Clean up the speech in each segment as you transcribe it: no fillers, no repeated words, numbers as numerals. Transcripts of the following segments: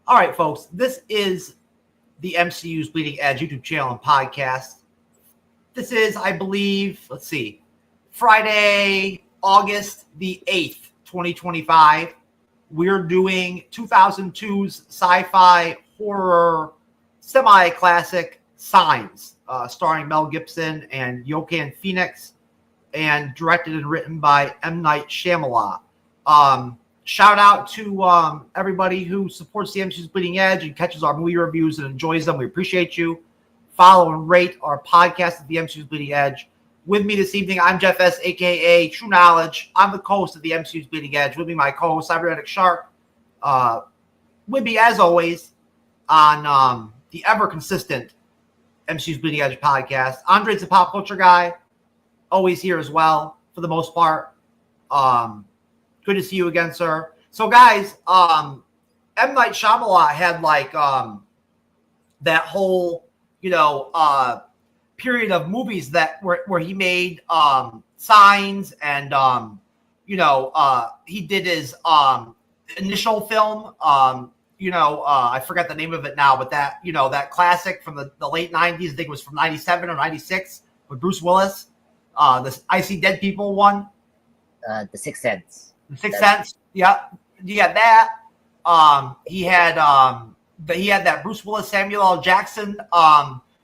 All right, folks, this is the MCU's Bleeding Edge YouTube channel and podcast. This is, I believe, Friday, August the 8th, 2025. We're doing 2002's sci-fi horror semi-classic Signs, starring Mel Gibson and Joaquin Phoenix, and directed and written by M. Night Shyamalan. Shout out to everybody who supports the MCU's Bleeding Edge and catches our movie reviews and enjoys them. We appreciate you. Follow and rate our podcast at the MCU's Bleeding Edge. With me this evening, I'm Jeff S., a.k.a. TrueKnowledge. I'm the co-host of the MCU's Bleeding Edge. With me, my co-host, Cyberneticshark. With me, as always, on the ever-consistent MCU's Bleeding Edge podcast, Andre's the pop culture guy, always here as well, for the most part. Good to see you again, sir. So, guys, M. Night Shyamalan had, that whole, period of movies that where he made Signs and he did his initial film, I forgot the name of it now, but that that classic from the late 90s, I think it was from 97 or 96 with Bruce Willis, this I See Dead People one, The Sixth Sense. The Sixth Sense. Yeah, you got that. He had that Bruce Willis, Samuel L. Jackson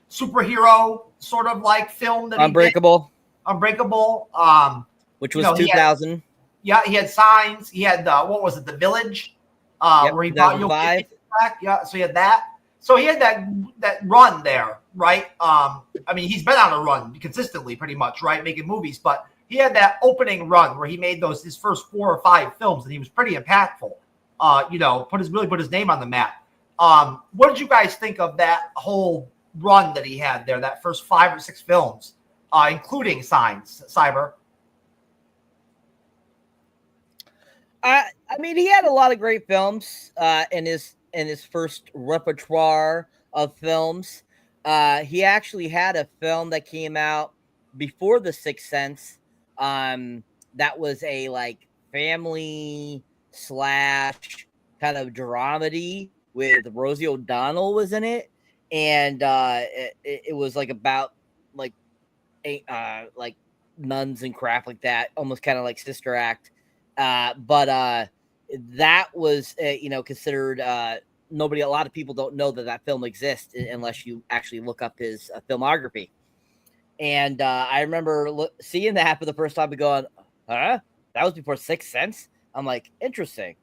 superhero sort of like film that Unbreakable. Unbreakable. Which was 2000. He had Signs. He had what was it, The Village? Where he brought you back. Yeah, so he had that. So he had that run there, right? I mean, he's been on a run consistently, pretty much, right, making movies. But he had that opening run where he made his first 4 or 5 films, and he was pretty impactful. Really put his name on the map. What did you guys think of that whole run that he had there, that first 5 or 6 films, including Signs, Cyber? I mean, he had a lot of great films in his first repertoire of films. He actually had a film that came out before The Sixth Sense. That was a family / kind of dramedy with Rosie O'Donnell was in it. And it was about nuns and crap like that, almost kind of like Sister Act. But that was considered a lot of people don't know that film exists unless you actually look up his filmography. And I remember seeing that for the first time and going, huh? That was before Sixth Sense? I'm like, interesting.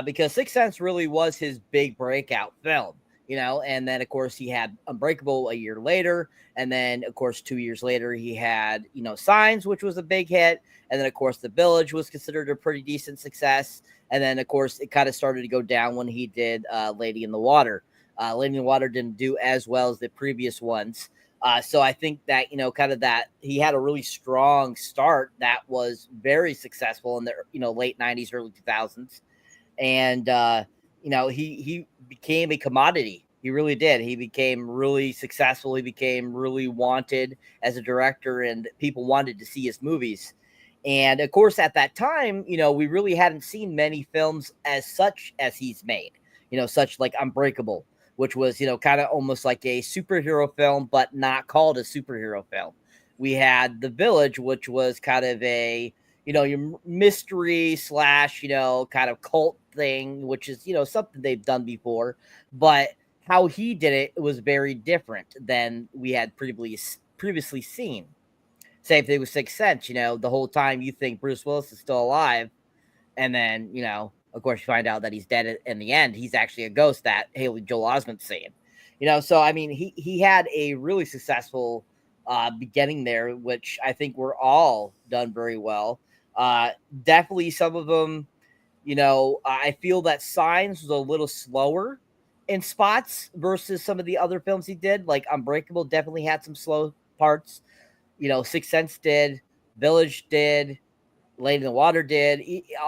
Because Sixth Sense really was his big breakout film. And then, of course, he had Unbreakable a year later. And then, of course, 2 years later, he had, Signs, which was a big hit. And then, of course, The Village was considered a pretty decent success. And then, of course, it kind of started to go down when he did Lady in the Water. Lady in the Water didn't do as well as the previous ones. So I think that, that he had a really strong start that was very successful in the, late 90s, early 2000s. And, he became a commodity. He really did. He became really successful. He became really wanted as a director, and people wanted to see his movies. And of course, at that time, we really hadn't seen many films as such as he's made, such like Unbreakable, which was, kind of almost like a superhero film, but not called a superhero film. We had The Village, which was kind of a, your mystery / kind of cult thing, which is, something they've done before, but how he did it was very different than we had previously seen. Same thing with Sixth Sense, the whole time you think Bruce Willis is still alive, and then, of course, you find out that he's dead in the end. He's actually a ghost that Haley Joel Osment's seeing. So, I mean, he had a really successful beginning there, which I think were all done very well. Definitely some of them, I feel that Signs was a little slower in spots versus some of the other films he did. Like Unbreakable definitely had some slow parts. Sixth Sense did, Village did, Lady in the Water did.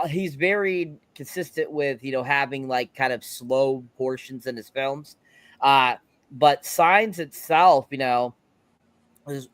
He's very consistent with, having kind of slow portions in his films. But Signs itself, was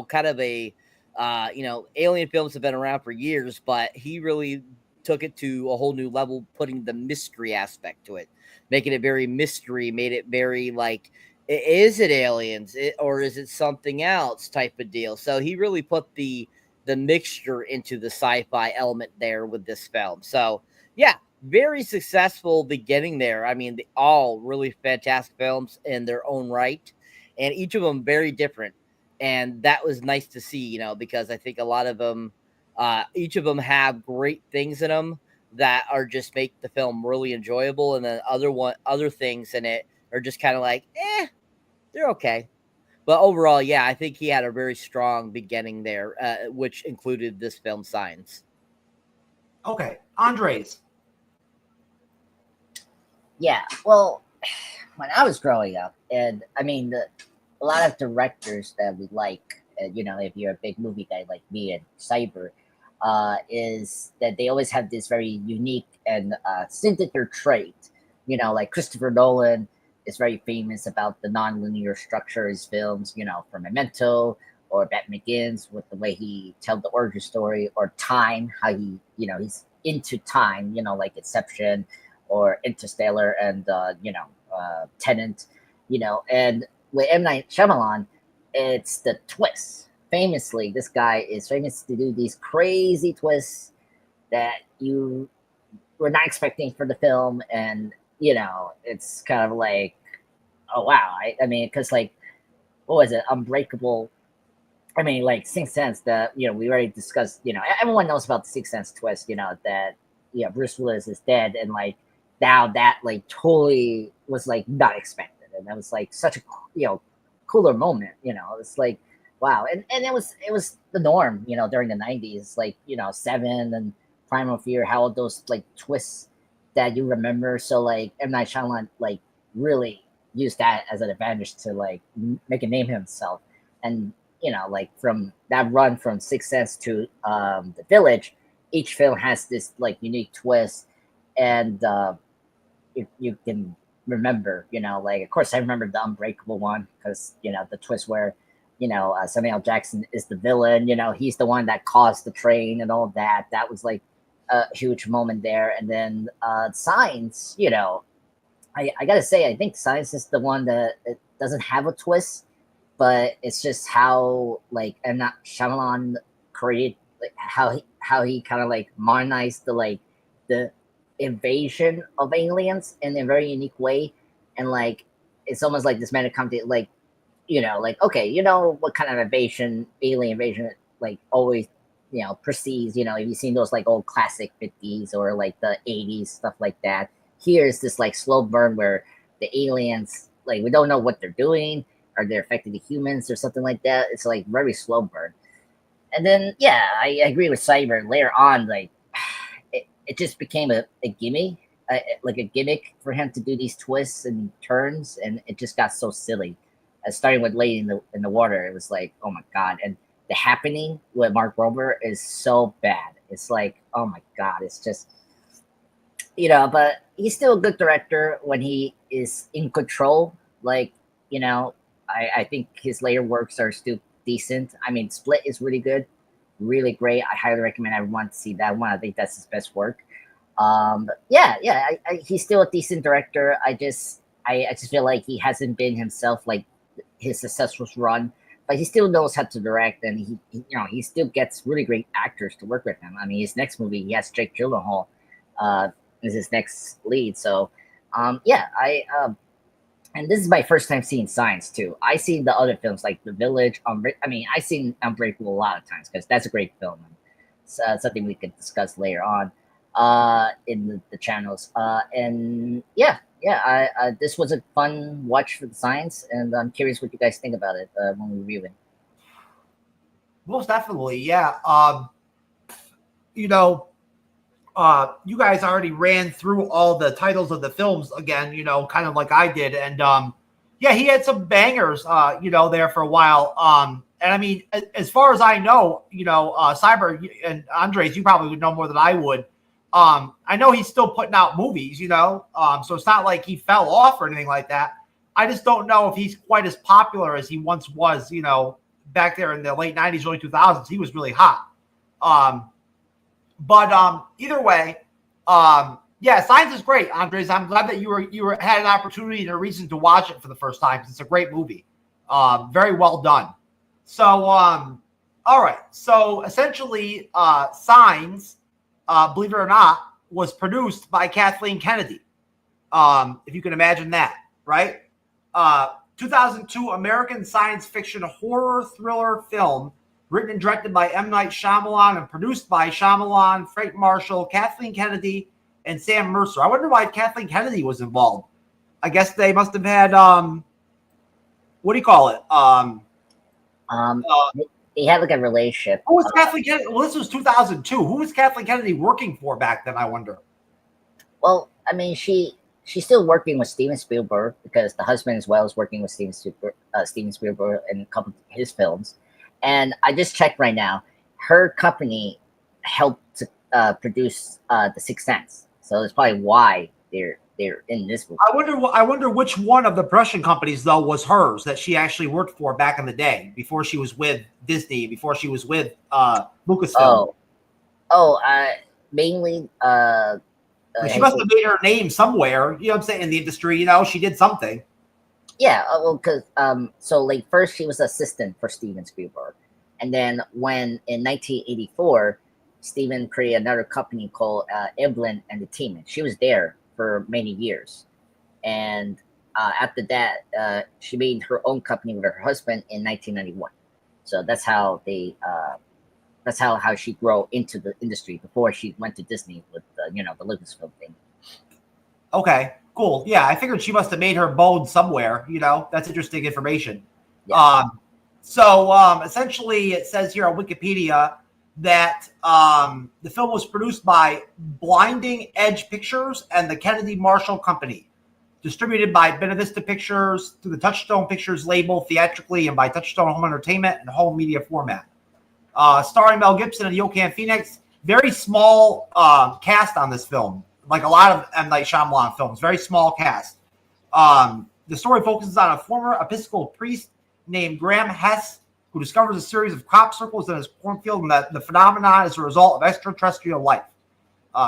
kind of a, alien films have been around for years, but he really, took it to a whole new level, putting the mystery aspect to it, making it very mystery, made it very like, is it aliens or is it something else type of deal. So he really put the mixture into the sci-fi element there with this film. So yeah, very successful beginning there. I mean, all really fantastic films in their own right, and each of them very different. And that was nice to see, you know, because I think a lot of them, each of them have great things in them that are just make the film really enjoyable, and then other things in it are just kind of like, they're okay. But overall, yeah, I think he had a very strong beginning there, which included this film, Signs. Okay, Andres. Yeah, well, when I was growing up, and I mean, a lot of directors that we like, you know, if you're a big movie guy like me and Cyber, is that they always have this very unique and signature trait. You know, like Christopher Nolan is very famous about the non-linear structure of his films, you know, from Memento or Batman Begins with the way he tells the origin story, or time, how he, you know, he's into time, you know, like Inception or Interstellar and, Tenet, you know. And with M. Night Shyamalan, it's the twist. Famously, this guy is famous to do these crazy twists that you were not expecting for the film. And, you know, it's kind of like, oh, wow. I mean, because, like, what was it? Unbreakable. I mean, like, Sixth Sense, that, you know, we already discussed, you know, everyone knows about the Sixth Sense twist, you know, that, yeah, Bruce Willis is dead. And, like, now that, like, totally was, like, not expected. And that was, like, such a, you know, cooler moment, you know. It's like, wow. And it was the norm, you know, during the 90s, like, you know, Seven and Primal Fear, how those, like, twists that you remember. So, like, M. Night Shyamalan, like, really used that as an advantage to, like, make a name himself. And, you know, like, from that run from Sixth Sense to The Village, each film has this, like, unique twist. And you can remember, you know, like, of course I remember the Unbreakable one, because, you know, the twist where, you know, Samuel L. Jackson is the villain, you know, he's the one that caused the train and all that. That was, like, a huge moment there. And then Signs, you know, I gotta say, I think Signs is the one that it doesn't have a twist, but it's just how, like, M. Night Shyamalan created, like, how he kind of, like, modernized the invasion of aliens in a very unique way. And, like, it's almost like this man come to, like, you know, like, okay, you know what kind of alien invasion, like, always, you know, precedes, you know, you've seen those, like, old classic 50s or, like, the 80s, stuff like that. Here's this, like, slow burn where the aliens, like, we don't know what they're doing, or they're affecting the humans or something like that. It's, like, very slow burn. And then, yeah, I agree with Cyber. Later on, like, it just became a gimme, like a gimmick for him to do these twists and turns, and it just got so silly. Starting with Lady in the Water, it was like, oh my god. And The Happening with Mark Wahlberg is so bad. It's like, oh my god, it's just, you know. But he's still a good director when he is in control. Like, you know, I think his later works are still decent. I mean, Split is really good, really great. I highly recommend everyone to see that one. I think that's his best work. But yeah, he's still a decent director. I just feel like he hasn't been himself, like his successful run, but he still knows how to direct, and he you know, he still gets really great actors to work with him. I mean, his next movie, he has Jake Gyllenhaal is his next lead. So and this is my first time seeing Signs too. I seen the other films like The Village. I seen Unbreakable a lot of times because that's a great film. So something we could discuss later on in the channels. And this was a fun watch for the Signs, and I'm curious what you guys think about it when we review it. Most definitely, yeah. You know, you guys already ran through all the titles of the films again, you know, kind of like I did. And yeah, he had some bangers, you know, there for a while. And I mean, as far as I know, you know, Cyber and Andres, you probably would know more than I would. I know he's still putting out movies, you know, so it's not like he fell off or anything like that. I just don't know if he's quite as popular as he once was, you know, back there in the late 90s, early 2000s. He was really hot. But either way, yeah, Signs is great, Andres. I'm glad that you had an opportunity and a reason to watch it for the first time, because it's a great movie. Very well done. So all right. So essentially, Signs, believe it or not, was produced by Kathleen Kennedy. If you can imagine that, right? 2002 American science fiction horror thriller film written and directed by M. Night Shyamalan and produced by Shyamalan, Frank Marshall, Kathleen Kennedy, and Sam Mercer. I wonder why Kathleen Kennedy was involved. I guess they must have had, what do you call it? They had like a relationship. Who was Kathleen Kennedy? Well, this was 2002. Who was Kathleen Kennedy working for back then, I wonder? Well, I mean, she's still working with Steven Spielberg, because the husband as well is working with Steven Spielberg in a couple of his films. And I just checked right now, her company helped to produce The Sixth Sense, so that's probably why they're in this movie. I wonder which one of the production companies though was hers that she actually worked for back in the day, before she was with Disney, before she was with Lucasfilm. Mainly. She must have made her name somewhere. You know what I'm saying? In the industry, you know, she did something. Yeah, well, because so like first she was assistant for Steven Spielberg, and then when in 1984, Steven created another company called Evelyn Entertainment. She was there for many years, and after that, she made her own company with her husband in 1991. So that's how they. That's how she grew into the industry before she went to Disney with the Lucasfilm thing. Okay, cool. Yeah, I figured she must have made her bones somewhere. You know, that's interesting information. Yeah. Essentially, it says here on Wikipedia that the film was produced by Blinding Edge Pictures and the Kennedy Marshall Company, distributed by Benavista Pictures through the Touchstone Pictures label theatrically, and by Touchstone Home Entertainment and home media format. Starring Mel Gibson and Joaquin Phoenix. Very small cast on this film, like a lot of M. Night Shyamalan films. Very small cast. The story focuses on a former Episcopal priest named Graham Hess, who discovers a series of crop circles in his cornfield, and that the phenomenon is a result of extraterrestrial life.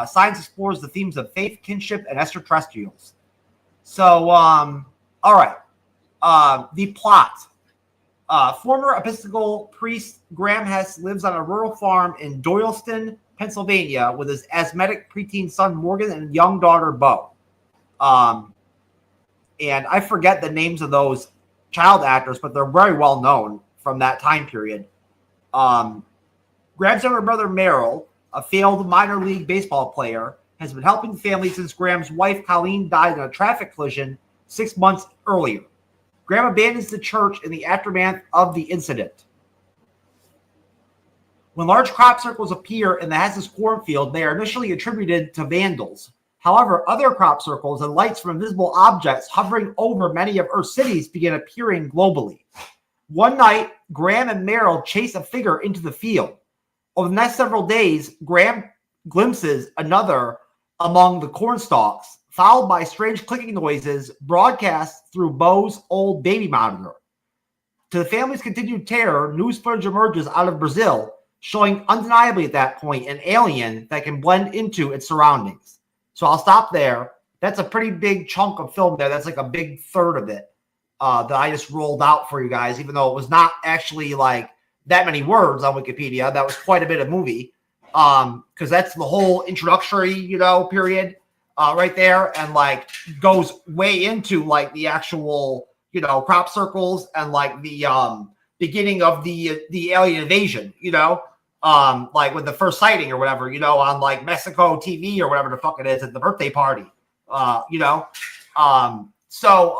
Science explores the themes of faith, kinship, and extraterrestrials. So, all right. The plot. Former Episcopal priest Graham Hess lives on a rural farm in Doylestown, Pennsylvania, with his asthmatic preteen son Morgan and young daughter Bo. And I forget the names of those child actors, but they're very well known from that time period. Graham's younger brother Merrill, a failed minor league baseball player, has been helping the family since Graham's wife Colleen died in a traffic collision 6 months earlier. Graham abandons the church in the aftermath of the incident. When large crop circles appear in the Hess's cornfield, they are initially attributed to vandals. However, other crop circles and lights from invisible objects hovering over many of Earth's cities begin appearing globally. One night, Graham and Merrill chase a figure into the field. Over the next several days, Graham glimpses another among the corn stalks, followed by strange clicking noises broadcast through Bo's old baby monitor. To the family's continued terror, news footage emerges out of Brazil, showing undeniably at that point an alien that can blend into its surroundings. So I'll stop there. That's a pretty big chunk of film there. That's like a big third of it that I just rolled out for you guys, even though it was not actually like that many words on Wikipedia. That was quite a bit of movie, because that's the whole introductory, period right there, and like goes way into like the actual, crop circles and like the beginning of the alien invasion, like with the first sighting or whatever, on like Mexico TV or whatever the fuck it is at the birthday party, So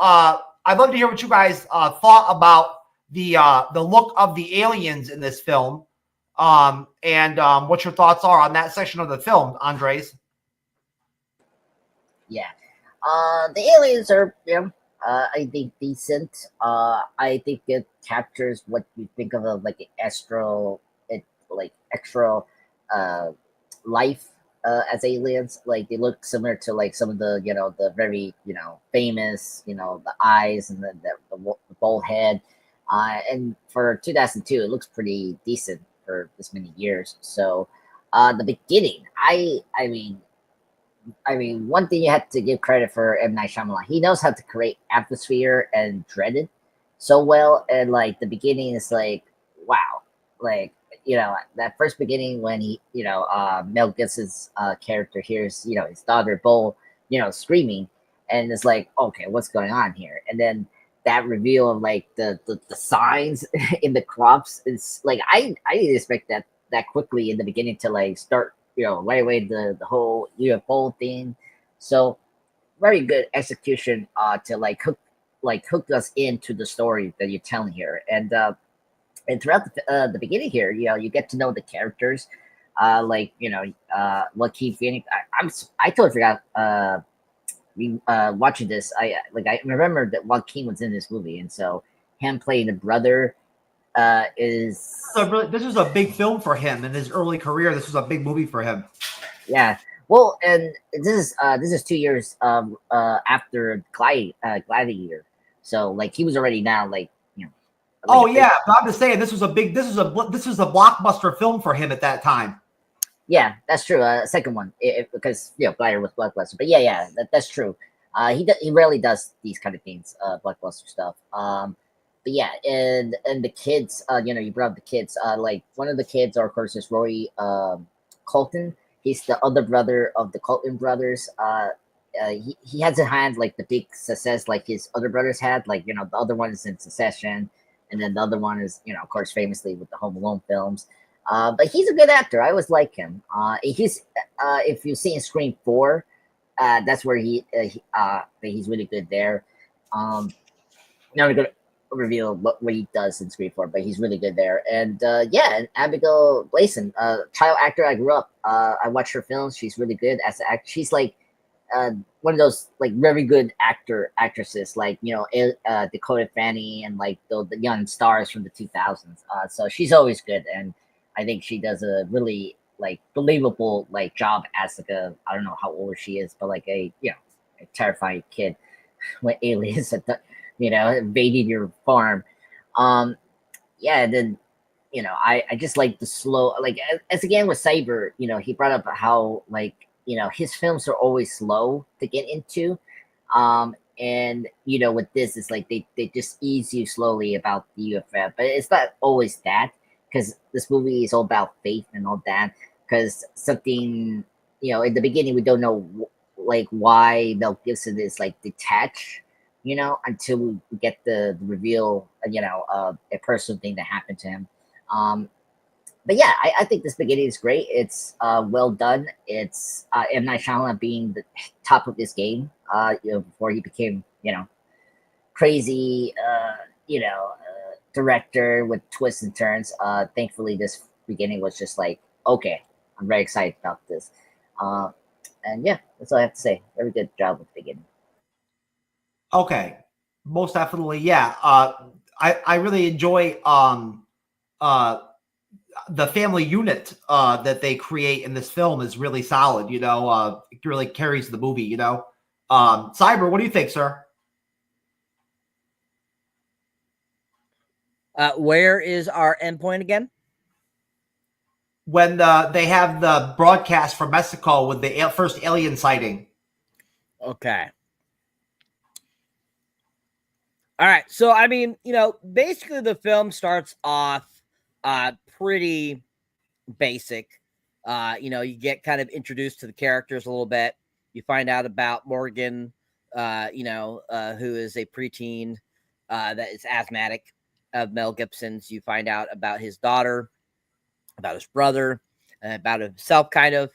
I'd love to hear what you guys thought about the look of the aliens in this film, and what your thoughts are on that section of the film, Andres. Yeah, the aliens are, I think decent. I think it captures what you think of like extra life as aliens. Like they look similar to like some of the the very famous the eyes and the bald head. And for 2002, it looks pretty decent for this many years. So The beginning, I mean, one thing you have to give credit for M. Night Shyamalan, he knows how to create atmosphere and dread so well. And like the beginning is like, wow, like, you know, that first beginning when he, you know, Mel Gibson's character hears, you know, his daughter Bo, you know, screaming, and it's like, okay, what's going on here? And then that reveal of like the signs in the crops is like, I didn't expect that quickly in the beginning to like start, you know, right away the whole UFO thing. So very good execution to like hook us into the story that you're telling here. And throughout the beginning here, you know, you get to know the characters, like, you know, Joaquin Phoenix. I totally forgot watching this. I remember that Joaquin was in this movie, and so him playing the brother is So really, this was a big film for him in his early career. This was a big movie for him. yeah. Well, and this is 2 years after Gladiator, so like he was already now like, you know. Like Oh yeah, but I'm just saying this was a blockbuster film for him at that time. Yeah, that's true. Second one, because you know, Gladiator was blockbuster. But yeah, that's true. He rarely does these kind of things, blockbuster stuff. But yeah, and the kids, you know, you brought up the kids. Like one of the kids, of course, is Roy Colton. He's the other brother of the Colton brothers. He hasn't had like the big success like his other brothers had. Like, you know, the other one is in Succession, and then the other one is, you know, of course, famously with the Home Alone films. But he's a good actor. I always like him. He's if you've seen Scream 4, that's where he's really good there. Not gonna reveal what he does in Scream 4, but he's really good there. And yeah, and Abigail Blayson, child actor. I grew up. I watched her films. She's really good as an actor. She's like one of those like very good actresses, like, you know, Dakota Fanning and like the young stars from the 2000s. So she's always good, and I think she does a really like believable like job as like a, I don't know how old she is, but like a, you know, a terrifying kid with aliens, you know, invading your farm. Yeah, and then, you know, I just like the slow, like as again with Cyber, you know, he brought up how like, you know, his films are always slow to get into. And you know, with this, it's like they just ease you slowly about the UFO, but it's not always that, because this movie is all about faith and all that. Because something, you know, in the beginning, we don't know like why Mel Gibson is like detached, you know, until we get the reveal, you know, of a personal thing that happened to him. But yeah, I think this beginning is great. It's well done. It's M. Night Shyamalan being the top of this game, you know, before he became, you know, crazy, you know, director with twists and turns. Thankfully, this beginning was just like, okay, I'm very excited about this. And yeah, that's all I have to say. Very good job with the beginning. Okay, most definitely, yeah. I really enjoy the family unit that they create in this film is really solid. You know, it really carries the movie. You know, Cyber, what do you think, sir? Where is our endpoint again? When they have the broadcast from Mexico with the first alien sighting. Okay. All right. So, I mean, you know, basically the film starts off pretty basic. You know, you get kind of introduced to the characters a little bit. You find out about Morgan, you know, who is a preteen that is asthmatic of Mel Gibson's. You find out about his daughter, about his brother, about himself, kind of.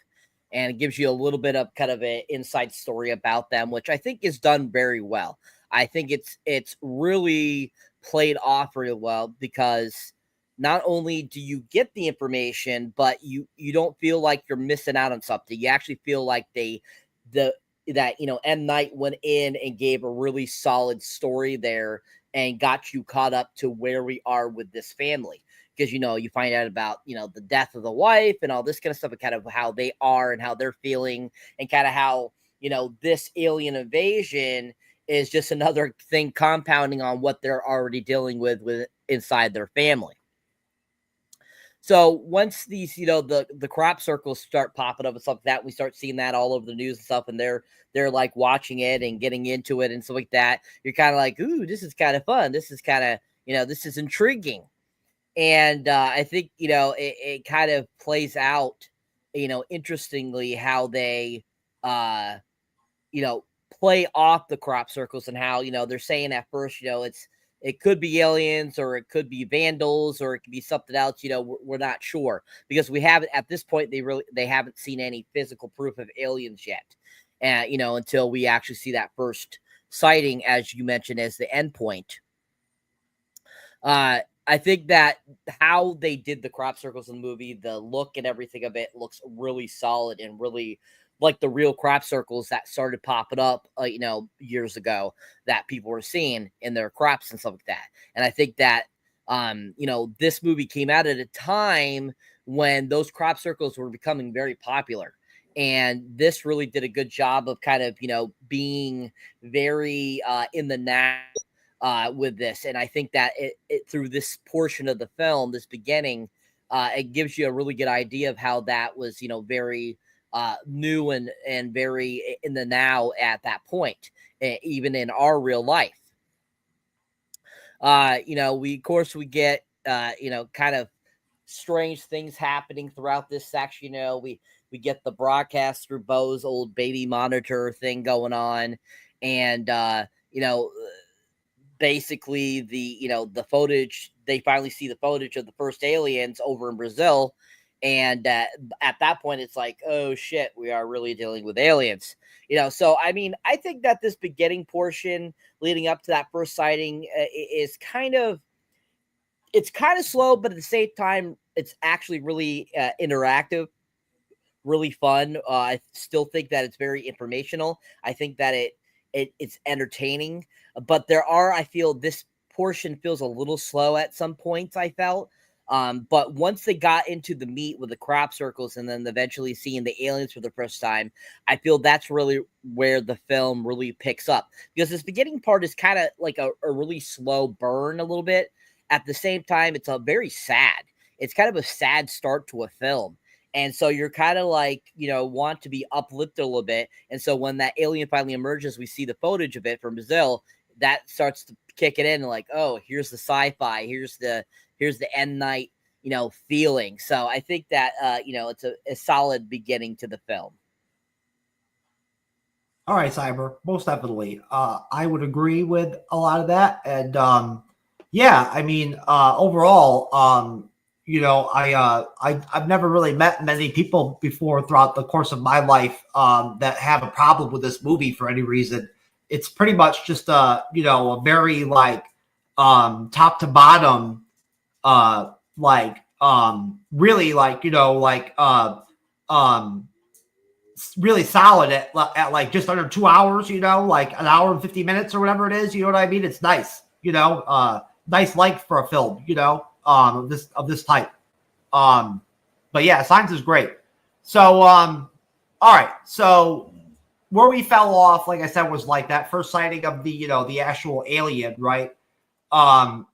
And it gives you a little bit of kind of an inside story about them, which I think is done very well. I think it's really played off really well, because not only do you get the information, but you don't feel like you're missing out on something. You actually feel like that you know, M. Night went in and gave a really solid story there and got you caught up to where we are with this family. Because, you know, you find out about, you know, the death of the wife and all this kind of stuff, and kind of how they are and how they're feeling, and kind of how, you know, this alien invasion is just another thing compounding on what they're already dealing with inside their family. So once these, the crop circles start popping up and stuff like that, we start seeing that all over the news and stuff, and they're like watching it and getting into it and stuff like that. You're kind of like, ooh, this is kind of fun. This is kind of, this is intriguing. And I think, it kind of plays out, interestingly how they, play off the crop circles and how, they're saying at first, it could be aliens or it could be vandals or it could be something else. We're not sure because we haven't at this point. They haven't seen any physical proof of aliens yet. And, until we actually see that first sighting, as you mentioned, as the end point. I think that how they did the crop circles in the movie, the look and everything of it looks really solid and really like the real crop circles that started popping up, years ago that people were seeing in their crops and stuff like that. And I think that, this movie came out at a time when those crop circles were becoming very popular. And this really did a good job of kind of, being very in the now with this. And I think that it through this portion of the film, this beginning, it gives you a really good idea of how that was, very new and very in the now at that point, even in our real life. We get, kind of strange things happening throughout this section. We get the broadcast through Bo's old baby monitor thing going on. And, basically the footage, they finally see the footage of the first aliens over in Brazil. And at that point, it's like, oh, shit, we are really dealing with aliens. So, I mean, I think that this beginning portion leading up to that first sighting is it's kind of slow, but at the same time, it's actually really interactive, really fun. I still think that it's very informational. I think that it's entertaining, but I feel this portion feels a little slow at some points, I felt. But once they got into the meat with the crop circles and then eventually seeing the aliens for the first time, I feel that's really where the film really picks up, because this beginning part is kind of like a really slow burn a little bit. At the same time, it's it's kind of a sad start to a film. And so you're kind of like, want to be uplifted a little bit. And so when that alien finally emerges, we see the footage of it from Brazil, that starts to kick it in like, oh, here's the sci-fi, here's the end night, feeling. So I think that, it's a solid beginning to the film. All right, Cyber, most definitely. I would agree with a lot of that. And yeah, I mean, overall, I've never really met many people before throughout the course of my life that have a problem with this movie for any reason. It's pretty much just a very like top to bottom, really like really solid at like just under 2 hours, like an hour and 50 minutes or whatever it is. You know what I mean? It's nice, nice length for a film, of this type. But yeah, Signs is great. So, all right. So where we fell off, like I said, was like that first sighting of the, the actual alien, right? After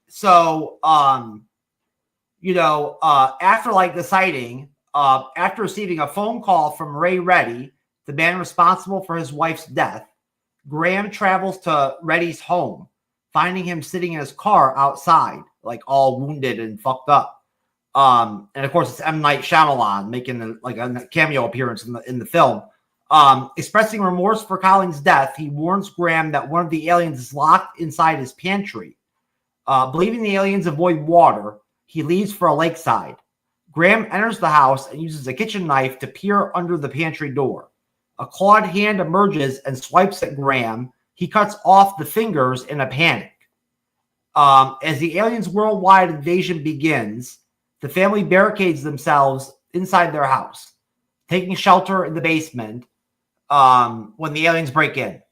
like the sighting, after receiving a phone call from Ray Reddy, the man responsible for his wife's death, Graham travels to Reddy's home, finding him sitting in his car outside, like all wounded and fucked up. And of course, it's M. Night Shyamalan making a cameo appearance in the film. Expressing remorse for Colleen's death, he warns Graham that one of the aliens is locked inside his pantry. Believing the aliens avoid water, he leaves for a lakeside. Graham enters the house and uses a kitchen knife to peer under the pantry door. A clawed hand emerges and swipes at Graham. He cuts off the fingers in a panic. As the aliens' worldwide invasion begins, the family barricades themselves inside their house, taking shelter in the basement when the aliens break in.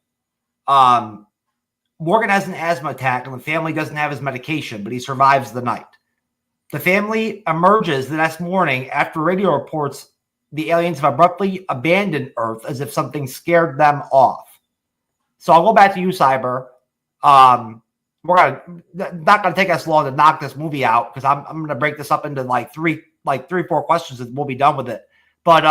Morgan has an asthma attack and the family doesn't have his medication, but he survives the night. The family emerges the next morning after radio reports the aliens have abruptly abandoned Earth as if something scared them off. So I'll go back to you, Cyber. We're not gonna take us long to knock this movie out because I'm gonna break this up into like three like 3-4 questions and we'll be done with it. But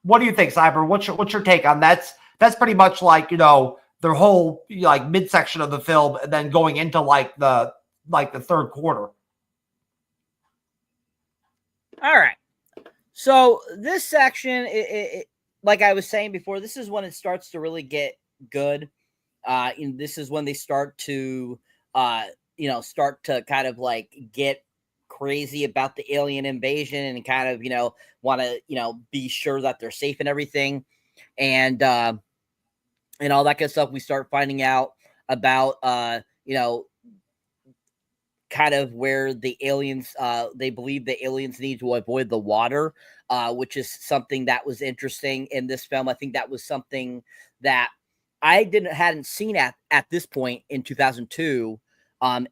what do you think, Cyber? What's your take on that? That's pretty much like, their whole like midsection of the film and then going into like the third quarter. All right. So this section, like I was saying before, this is when it starts to really get good. And this is when they start to, start to kind of like get crazy about the alien invasion and kind of, want to, be sure that they're safe and everything. And all that good stuff. We start finding out about, kind of where the aliens, they believe the aliens need to avoid the water, which is something that was interesting in this film. I think that was something that I hadn't seen at this point in 2002,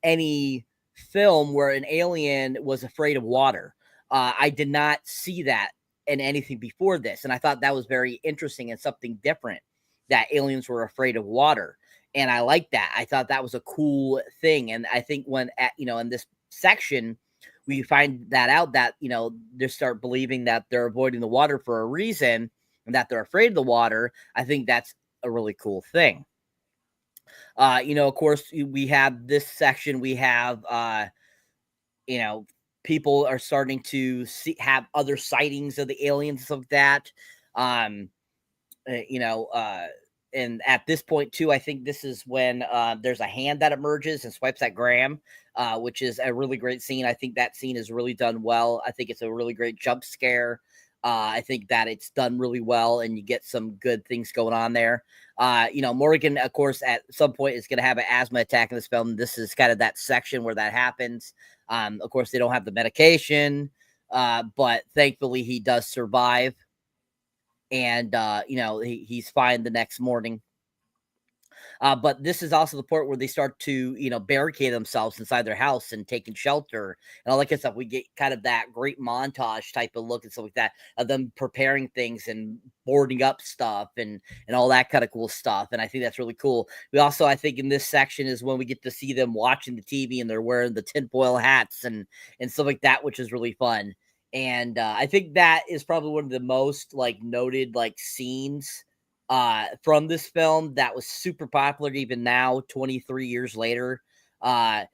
any film where an alien was afraid of water. I did not see that in anything before this, and I thought that was very interesting and something different, that aliens were afraid of water. And I like that. I thought that was a cool thing. And I think when, in this section, we find that out that, they start believing that they're avoiding the water for a reason and that they're afraid of the water. I think that's a really cool thing. Of course, we have this section. We have, people are starting to have other sightings of the aliens and stuff like that. And at this point, too, I think this is when there's a hand that emerges and swipes at Graham, which is a really great scene. I think that scene is really done well. I think it's a really great jump scare. I think that it's done really well, and you get some good things going on there. Morgan, of course, at some point is going to have an asthma attack in this film. This is kind of that section where that happens. Of course, they don't have the medication, but thankfully he does survive. And, he's fine the next morning. But this is also the point where they start to, barricade themselves inside their house and taking shelter and all that kind of stuff. We get kind of that great montage type of look and stuff like that of them preparing things and boarding up stuff and all that kind of cool stuff. And I think that's really cool. We also, I think in this section is when we get to see them watching the TV and they're wearing the tinfoil hats and stuff like that, which is really fun. And I think that is probably one of the most like noted like scenes from this film that was super popular even now, 23 years later. That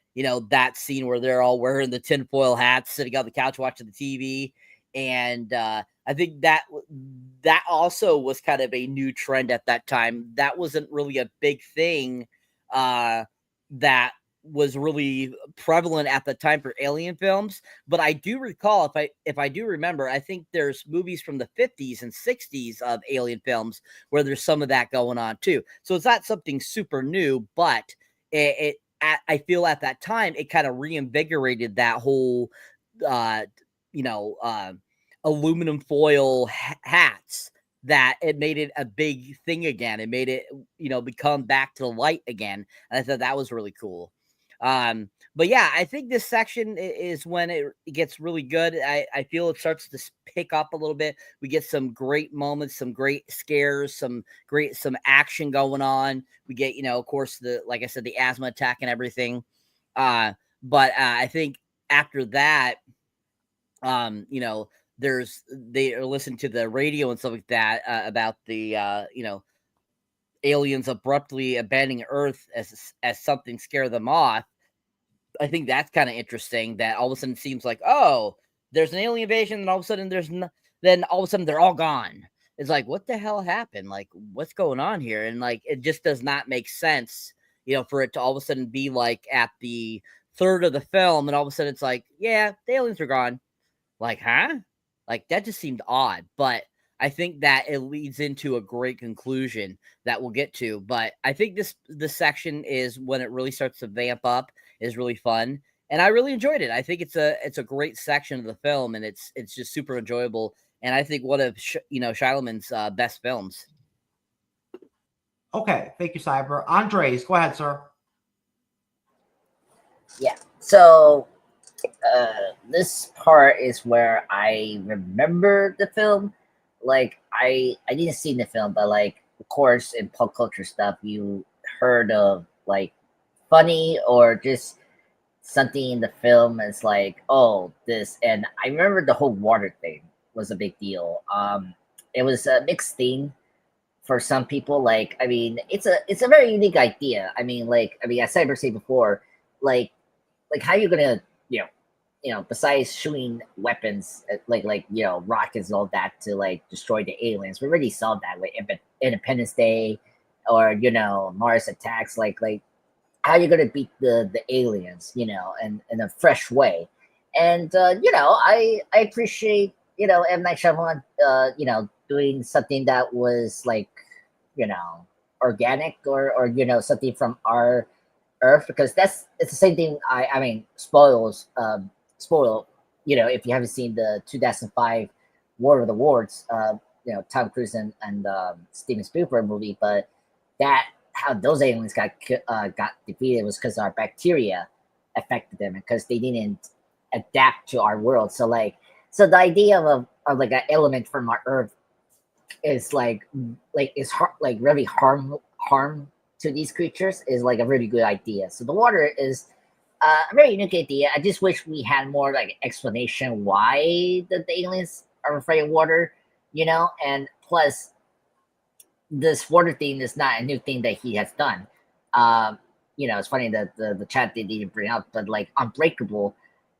scene where they're all wearing the tinfoil hats, sitting on the couch watching the TV. And I think that also was kind of a new trend at that time. That wasn't really a big thing that was really prevalent at the time for alien films, but I do recall, if I do remember, I think there's movies from the 50s and 60s of alien films where there's some of that going on too. So it's not something super new, but I feel at that time it kind of reinvigorated that whole aluminum foil hats, that it made it a big thing again. It made it become back to the light again, and I thought that was really cool. But yeah, I think this section is when it gets really good. I feel it starts to pick up a little bit. We get some great moments, some great scares, some action going on. We get, of course, like I said, the asthma attack and everything. But I think after that, they are listening to the radio and stuff like that about the, aliens abruptly abandoning Earth as something scare them off. I think that's kind of interesting that all of a sudden it seems like, oh, there's an alien invasion, and all of a sudden then all of a sudden they're all gone. It's like, what the hell happened? Like, what's going on here? And like, it just does not make sense, for it to all of a sudden be like at the third of the film, and all of a sudden it's like, yeah, the aliens are gone. Like, huh? Like, that just seemed odd, but I think that it leads into a great conclusion that we'll get to. But I think this section is when it really starts to vamp up, is really fun, and I really enjoyed it. I think it's a great section of the film, and it's just super enjoyable. And I think one of Shyamalan's best films. Okay, thank you, Cyber. Andres, go ahead, sir. Yeah. So this part is where I remember the film. Like I didn't see the film, but like, of course, in pop culture stuff, you heard of like funny or just something in the film is like, oh, this, and I remember the whole water thing was a big deal. It was a mixed thing for some people. Like, I mean, it's a very unique idea. I mean, as Cyber said before, like how you gonna, besides shooting weapons, rockets and all that to like destroy the aliens. We already saw that with Independence Day, or Mars Attacks. Like how you gonna beat the aliens, in a fresh way. And I appreciate M Night Shyamalan, doing something that was like, you know organic, or something from our Earth, because it's the same thing. I mean, spoil, if you haven't seen the 2005 War of the Worlds, Tom Cruise and Steven Spielberg movie, but that how those aliens got defeated was because our bacteria affected them, because they didn't adapt to our world. So the idea of like an element from our Earth is really harm to these creatures, is like a really good idea. So the water is a very unique idea. I just wish we had more like explanation why the aliens are afraid of water, and plus this water thing is not a new thing that he has done. It's funny that the chat they didn't bring up, but like Unbreakable,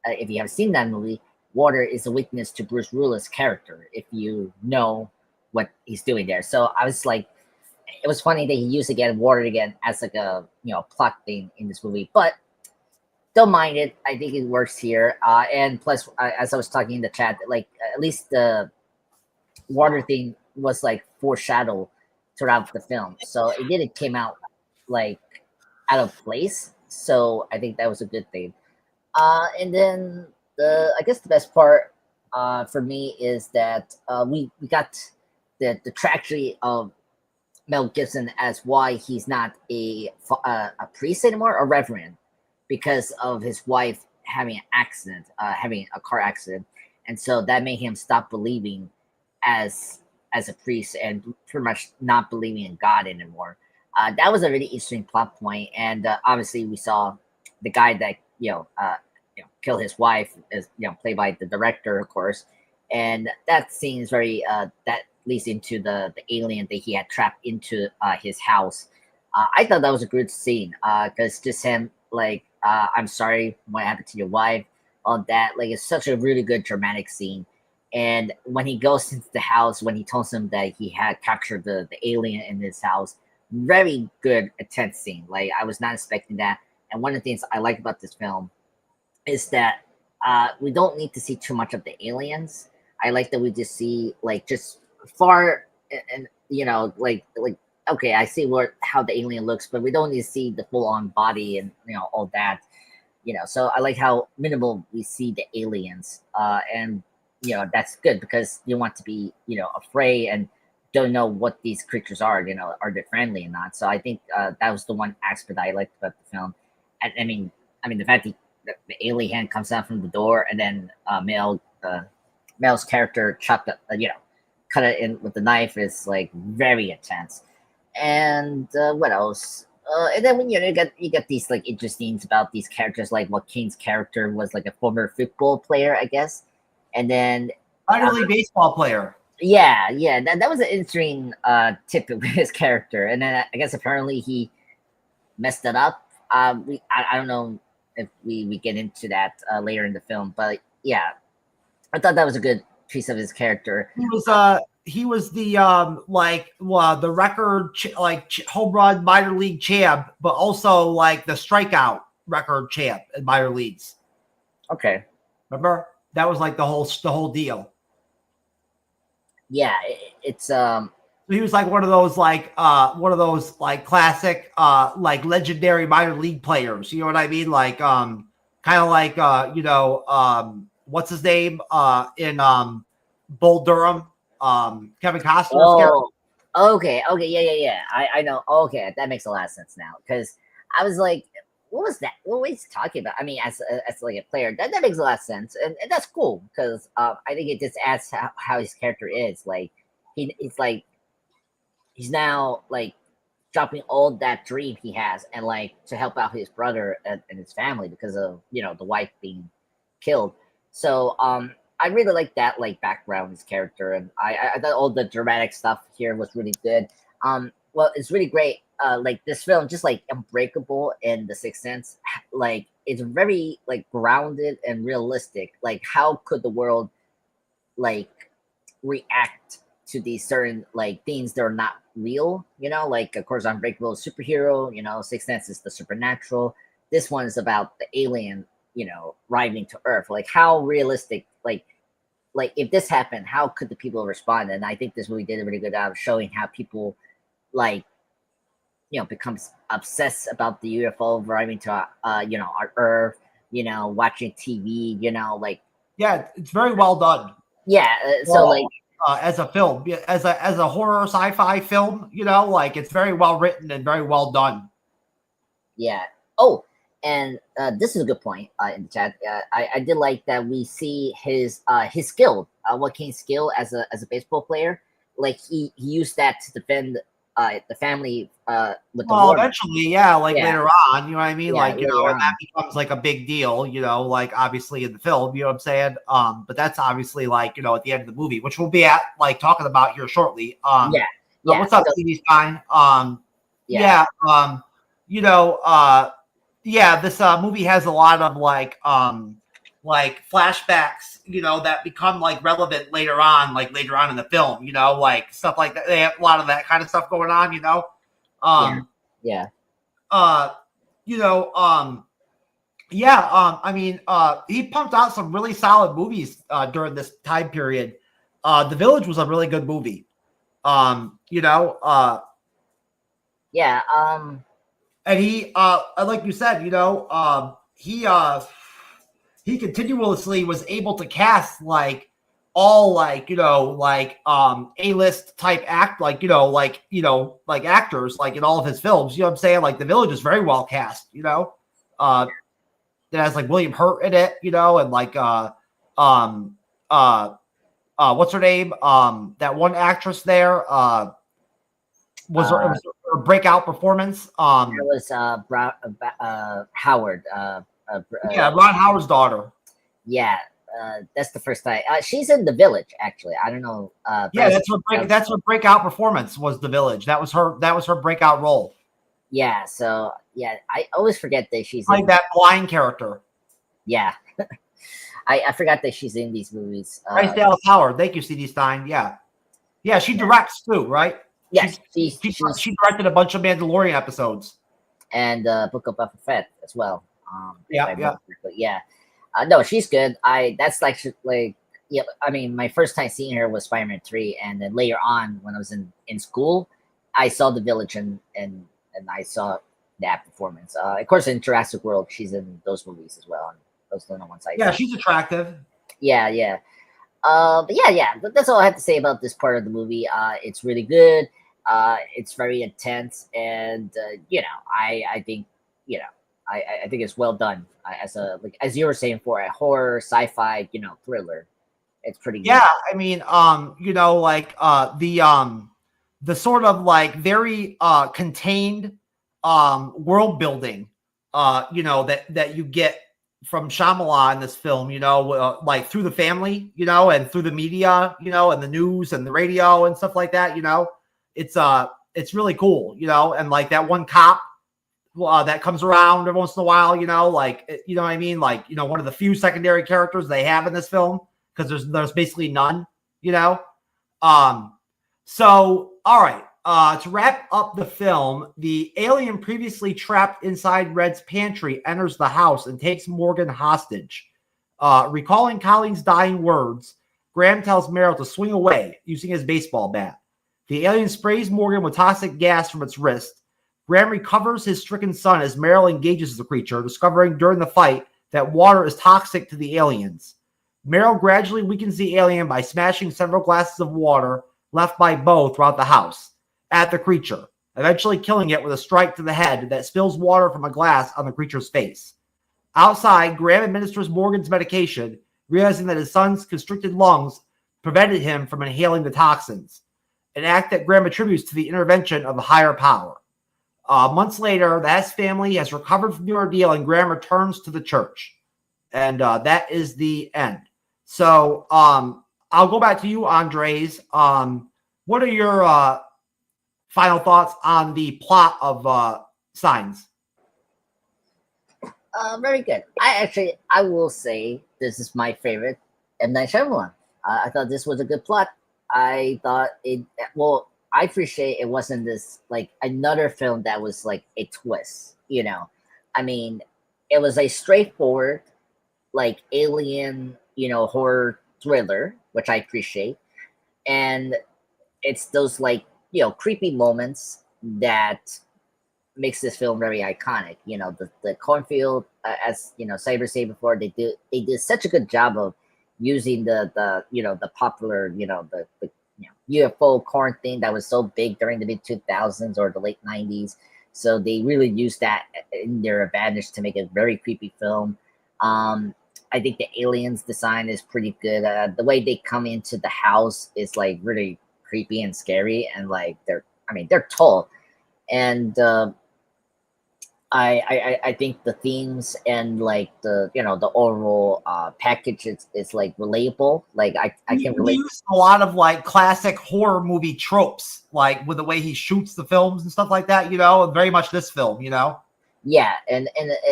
if you have seen that movie, water is a weakness to Bruce Willis' character, if you know what he's doing there. So I was like, it was funny that he used water again as like a plot thing in this movie, but don't mind it. I think it works here. And plus, as I was talking in the chat, like at least the water thing was like foreshadowed throughout the film, so it didn't came out like out of place. So I think that was a good thing. And then I guess the best part for me is that we got the tragedy of Mel Gibson as why he's not a priest anymore, a reverend, because of his wife having an accident, having a car accident, and so that made him stop believing as a priest, and pretty much not believing in God anymore. That was a really interesting plot point, and obviously we saw the guy that killed his wife is played by the director, of course, and that scene is very that leads into the alien that he had trapped into his house. I thought that was a good scene, because just him like, I'm sorry what happened to your wife, all that, like it's such a really good dramatic scene. And when he goes into the house, when he tells him that he had captured the alien in his house, very good intense scene. Like I was not expecting that. And one of the things I like about this film is that we don't need to see too much of the aliens. I like that we just see like just far, and okay, I see how the alien looks, but we don't need to see the full on body and all that. So I like how minimal we see the aliens, and that's good, because you want to be afraid and don't know what these creatures are. Are they friendly or not? So I think that was the one aspect I liked about the film. And I mean the fact that the alien hand comes out from the door, and then Mel's character chopped up, cut it in with the knife, is like very intense. And what else? And then when you get these like interesting things about these characters, like Joaquin's character was like a former football player, I guess, and then minor league baseball player. Yeah, that was an interesting tip with his character. And then I guess apparently he messed it up. I don't know if we get into that later in the film, but yeah, I thought that was a good piece of his character. He was the the record home run minor league champ, but also like the strikeout record champ in minor leagues. Okay, remember that was like the whole deal. Yeah, it's he was like one of those classic legendary minor league players. You know what I mean? Like kind of like what's his name in Bull Durham, Kevin Costner's character. Okay, yeah. I know. Okay, that makes a lot of sense now, because I was like, what was that? What was he talking about? I mean, as like a player, that makes a lot of sense, and that's cool, because I think it just adds how his character is. Like he's now like dropping all that dream he has and like to help out his brother and his family because of the wife being killed. So I really like that like background his character, and I thought all the dramatic stuff here was really good. Well, it's really great. Like this film, just like Unbreakable and The Sixth Sense, like it's very like grounded and realistic. Like how could the world like react to these certain like things that are not real? Like of course Unbreakable is superhero. Sixth Sense is the supernatural. This one is about the alien, arriving to Earth. Like how realistic, like if this happened, how could the people respond? And I think this movie did a really good job of showing how people like becomes obsessed about the UFO arriving to our Earth, watching TV, like Yeah, it's very well done. yeah. So like as a film, as a horror sci-fi film, like it's very well written and very well done. Yeah. Oh, and this is a good point in the chat. I did like that we see his skill, Joaquin's skill as a baseball player. Like he used that to defend the family with the war. Eventually, yeah, later on, you know what I mean? Yeah, Like, and that becomes like a big deal, like obviously in the film, you know what I'm saying? But that's obviously like, at the end of the movie, which we'll be at like talking about here shortly. What's up, TV Stein? This movie has a lot of like flashbacks, that become like relevant later on in the film, like stuff like that. They have a lot of that kind of stuff going on, he pumped out some really solid movies during this time period. The Village was a really good movie. And he like you said, he continuously was able to cast like all like A-list type act like actors like in all of his films. You know what I'm saying? Like The Village is very well cast. It has like William Hurt in it, and like what's her name? That one actress there was her breakout performance. It was Howard. Ron Howard's daughter. Yeah, that's the first time. She's in The Village, actually. I don't know. That's her breakout performance was The Village. That was her breakout role. Yeah, so yeah, I always forget that she's like that blind character. Yeah, I forgot that she's in these movies. Bryce Dallas Howard. Thank you, CD Stein. Yeah, she directs too, right? Yes, she directed a bunch of Mandalorian episodes and Book of Boba Fett as well. Yeah. No, she's good. That's like I mean, my first time seeing her was Spider-Man 3, and then later on when I was in school, I saw The Village and I saw that performance. Of course, in Jurassic World, she's in those movies as well. And those are the ones I Yeah, she's attractive. Yeah. But that's all I have to say about this part of the movie. It's really good. It's very intense, and I think I think it's well done as you were saying, for a horror sci-fi thriller. It's pretty good. Yeah, I mean, the sort of like very contained world building that you get from Shyamalan in this film, like through the family, and through the media, and the news and the radio and stuff like that, it's really cool, and like that one cop that comes around every once in a while, like, you know what I mean? Like, one of the few secondary characters they have in this film, because there's basically none, So, all right, to wrap up the film, the alien previously trapped inside Red's pantry enters the house and takes Morgan hostage. Recalling Colleen's dying words, Graham tells Meryl to swing away using his baseball bat. The alien sprays Morgan with toxic gas from its wrist. Graham recovers his stricken son as Meryl engages the creature, discovering during the fight that water is toxic to the aliens. Meryl gradually weakens the alien by smashing several glasses of water left by Bo throughout the house at the creature, eventually killing it with a strike to the head that spills water from a glass on the creature's face. Outside, Graham administers Morgan's medication, realizing that his son's constricted lungs prevented him from inhaling the toxins, an act that Graham attributes to the intervention of a higher power. Months later, the Hess family has recovered from the ordeal, and Graham returns to the church. And that is the end. So I'll go back to you, Andres. What are your final thoughts on the plot of Signs? Very good. I will say this is my favorite M. Night Shyamalan. I thought this was a good plot. I thought I appreciate it wasn't this like another film that was like a twist, you know. I mean, it was a straightforward, like alien, horror thriller, which I appreciate. And it's those like, creepy moments that makes this film very iconic. The cornfield, as Cyber said before, they did such a good job of using the popular the UFO corn thing that was so big during the mid 2000s or the late 90s. So they really used that in their advantage to make a very creepy film. I think the aliens design is pretty good. The way they come into the house is like really creepy and scary, and like they're tall, and I think the themes and like the overall package is like relatable. Like I can relate. Use a lot of like classic horror movie tropes, like with the way he shoots the films and stuff like that. Very much this film. Yeah, and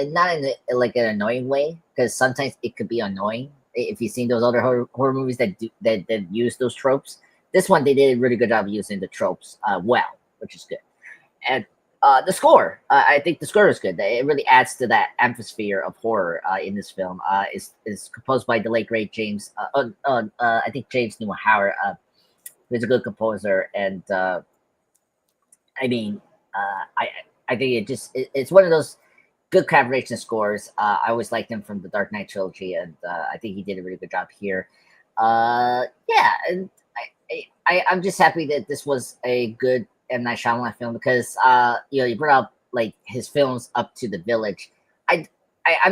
not in like an annoying way, because sometimes it could be annoying if you've seen those other horror movies that use those tropes. This one, they did a really good job of using the tropes well, which is good. And the score, I think the score is good. It really adds to that atmosphere of horror in this film. Is composed by the late great James. I think James Newell Howard, who's a good composer, and I think it's one of those good collaboration scores. I always liked him from the Dark Knight trilogy, and I think he did a really good job here. Yeah, and I'm just happy that this was a good M. Night Shyamalan film, because you brought up like his films up to The Village. I'm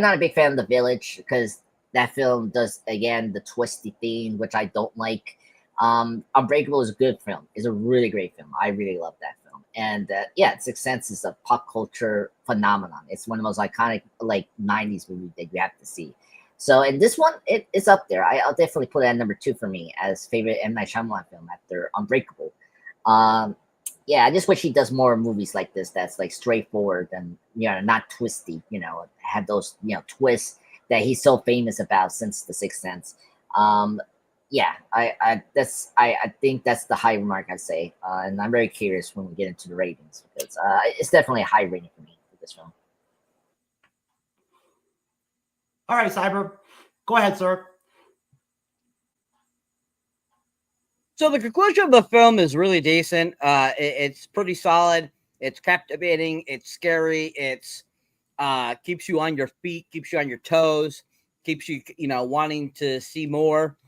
not a big fan of The Village, because that film does again the twisty theme, which I don't like. Unbreakable is a good film. It's a really great film. I really love that film. And Sixth Sense is a pop culture phenomenon. It's one of the most iconic like 90s movies that you have to see. So, and this one, it's up there. I'll definitely put it at number 2 for me as favorite M. Night Shyamalan film after Unbreakable. I just wish he does more movies like this that's like straightforward and not twisty. Have those twists that he's so famous about since The Sixth Sense. I think that's the high remark I'd say, and I'm very curious when we get into the ratings, because it's definitely a high rating for me for this film. All right, Cyber, go ahead, sir. So the conclusion of the film is really decent. It's pretty solid. It's captivating. It's scary. It's keeps you on your feet, keeps you on your toes, keeps you wanting to see more.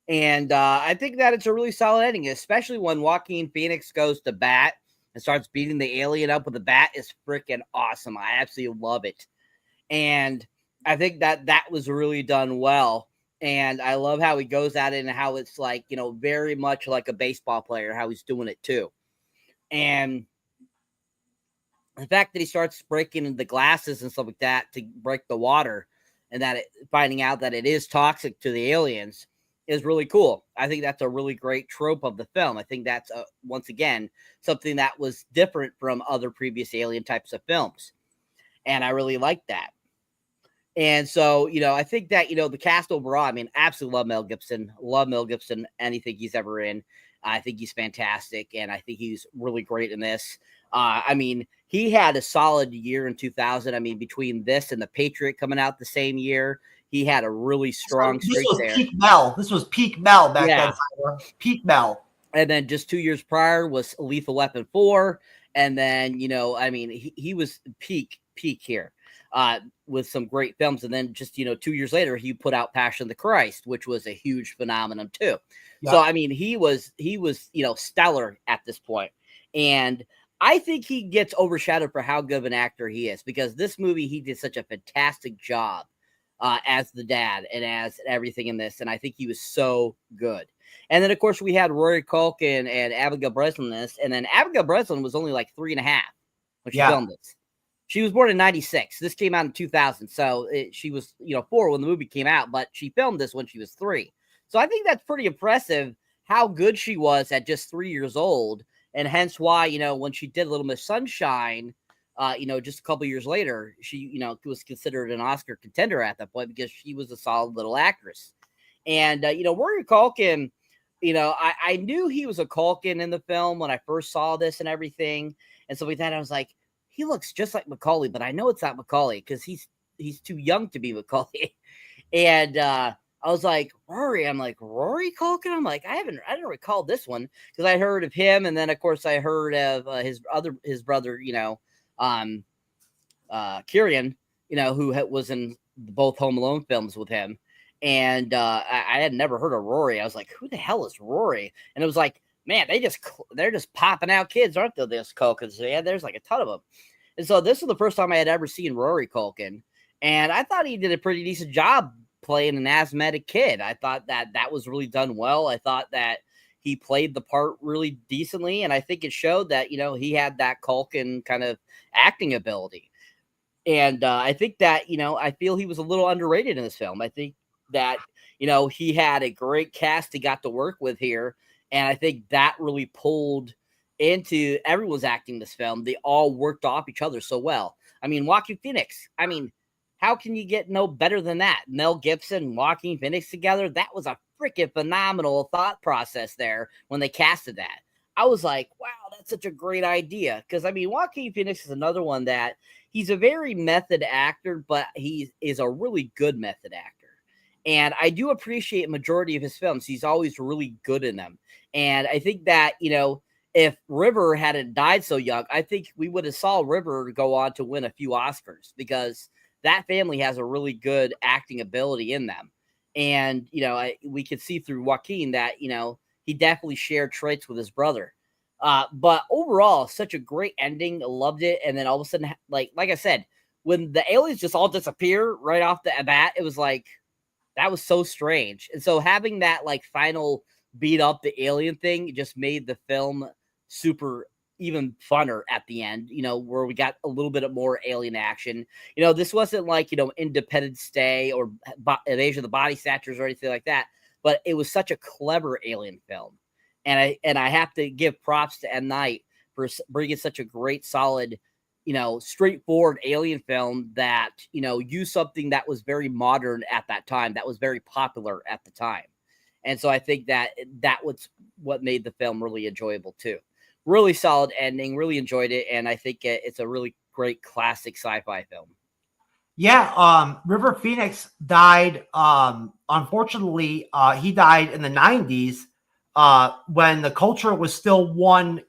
And I think that it's a really solid ending, especially when Joaquin Phoenix goes to bat and starts beating the alien up with a bat. Is freaking awesome. I absolutely love it. And I think that was really done well. And I love how he goes at it and how it's like, very much like a baseball player, how he's doing it too. And the fact that he starts breaking the glasses and stuff like that to break the water, and that finding out that it is toxic to the aliens is really cool. I think that's a really great trope of the film. I think that's, once again, something that was different from other previous alien types of films. And I really like that. And so, I think that, the cast overall, absolutely love Mel Gibson. Love Mel Gibson, anything he's ever in. I think he's fantastic, and I think he's really great in this. He had a solid year in 2000. Between this and The Patriot coming out the same year, he had a really strong streak there. This was peak Mel back then. Peak Mel. And then just 2 years prior was Lethal Weapon 4. And then, he was peak here. With some great films, and then just 2 years later he put out Passion of the Christ, which was a huge phenomenon too. Yeah. So he was stellar at this point, and I think he gets overshadowed for how good of an actor he is, because this movie he did such a fantastic job as the dad and as everything in this, and I think he was so good. And then of course we had Rory Culkin and Abigail Breslin in this, and then Abigail Breslin was only like 3.5. when she filmed this. She was born in 96. This came out in 2000. So she was, 4 when the movie came out, but she filmed this when she was 3. So I think that's pretty impressive how good she was at just 3 years old. And hence why, when she did Little Miss Sunshine, just a couple years later, she, was considered an Oscar contender at that point because she was a solid little actress. And, Rory Culkin, I knew he was a Culkin in the film when I first saw this and everything. And so with that, I was like, he looks just like Macaulay, but I know it's not Macaulay because he's too young to be Macaulay. And I was like, Rory. I'm like, Rory Culkin? I'm like, I don't recall this one because I heard of him. And then, of course, I heard of his brother, Kieran, who was in both Home Alone films with him. And I had never heard of Rory. I was like, who the hell is Rory? And it was like, man, they're just popping out kids, aren't they? This Culkins, yeah, there's like a ton of them. And so this was the first time I had ever seen Rory Culkin, and I thought he did a pretty decent job playing an asthmatic kid. I thought that was really done well. I thought that he played the part really decently, and I think it showed that he had that Culkin kind of acting ability. And I think that I feel he was a little underrated in this film. I think that he had a great cast he got to work with here. And I think that really pulled into everyone's acting this film. They all worked off each other so well. I mean, Joaquin Phoenix. I mean, how can you get no better than that? Mel Gibson, Joaquin Phoenix together. That was a freaking phenomenal thought process there when they casted that. I was like, wow, that's such a great idea. Because, I mean, Joaquin Phoenix is another one that he's a very method actor, but he is a really good method actor. And I do appreciate majority of his films. He's always really good in them. And I think that, if River hadn't died so young, I think we would have saw River go on to win a few Oscars because that family has a really good acting ability in them. And, we could see through Joaquin that, he definitely shared traits with his brother. But overall, such a great ending. I loved it. And then all of a sudden, like I said, when the aliens just all disappear right off the bat, it was like, that was so strange. And so having that final beat up the alien thing just made the film super even funner at the end, where we got a little bit more alien action. This wasn't like, Independence Day or Invasion of the Body Snatchers or anything like that, but it was such a clever alien film. And I have to give props to M. Night for bringing such a great, solid, straightforward alien film that, used something that was very modern at that time, that was very popular at the time. And so I think that was what made the film really enjoyable too. Really solid ending, really enjoyed it. And I think it's a really great classic sci-fi film. Yeah. River Phoenix died. Unfortunately, he died in the 90s. When the culture was still one,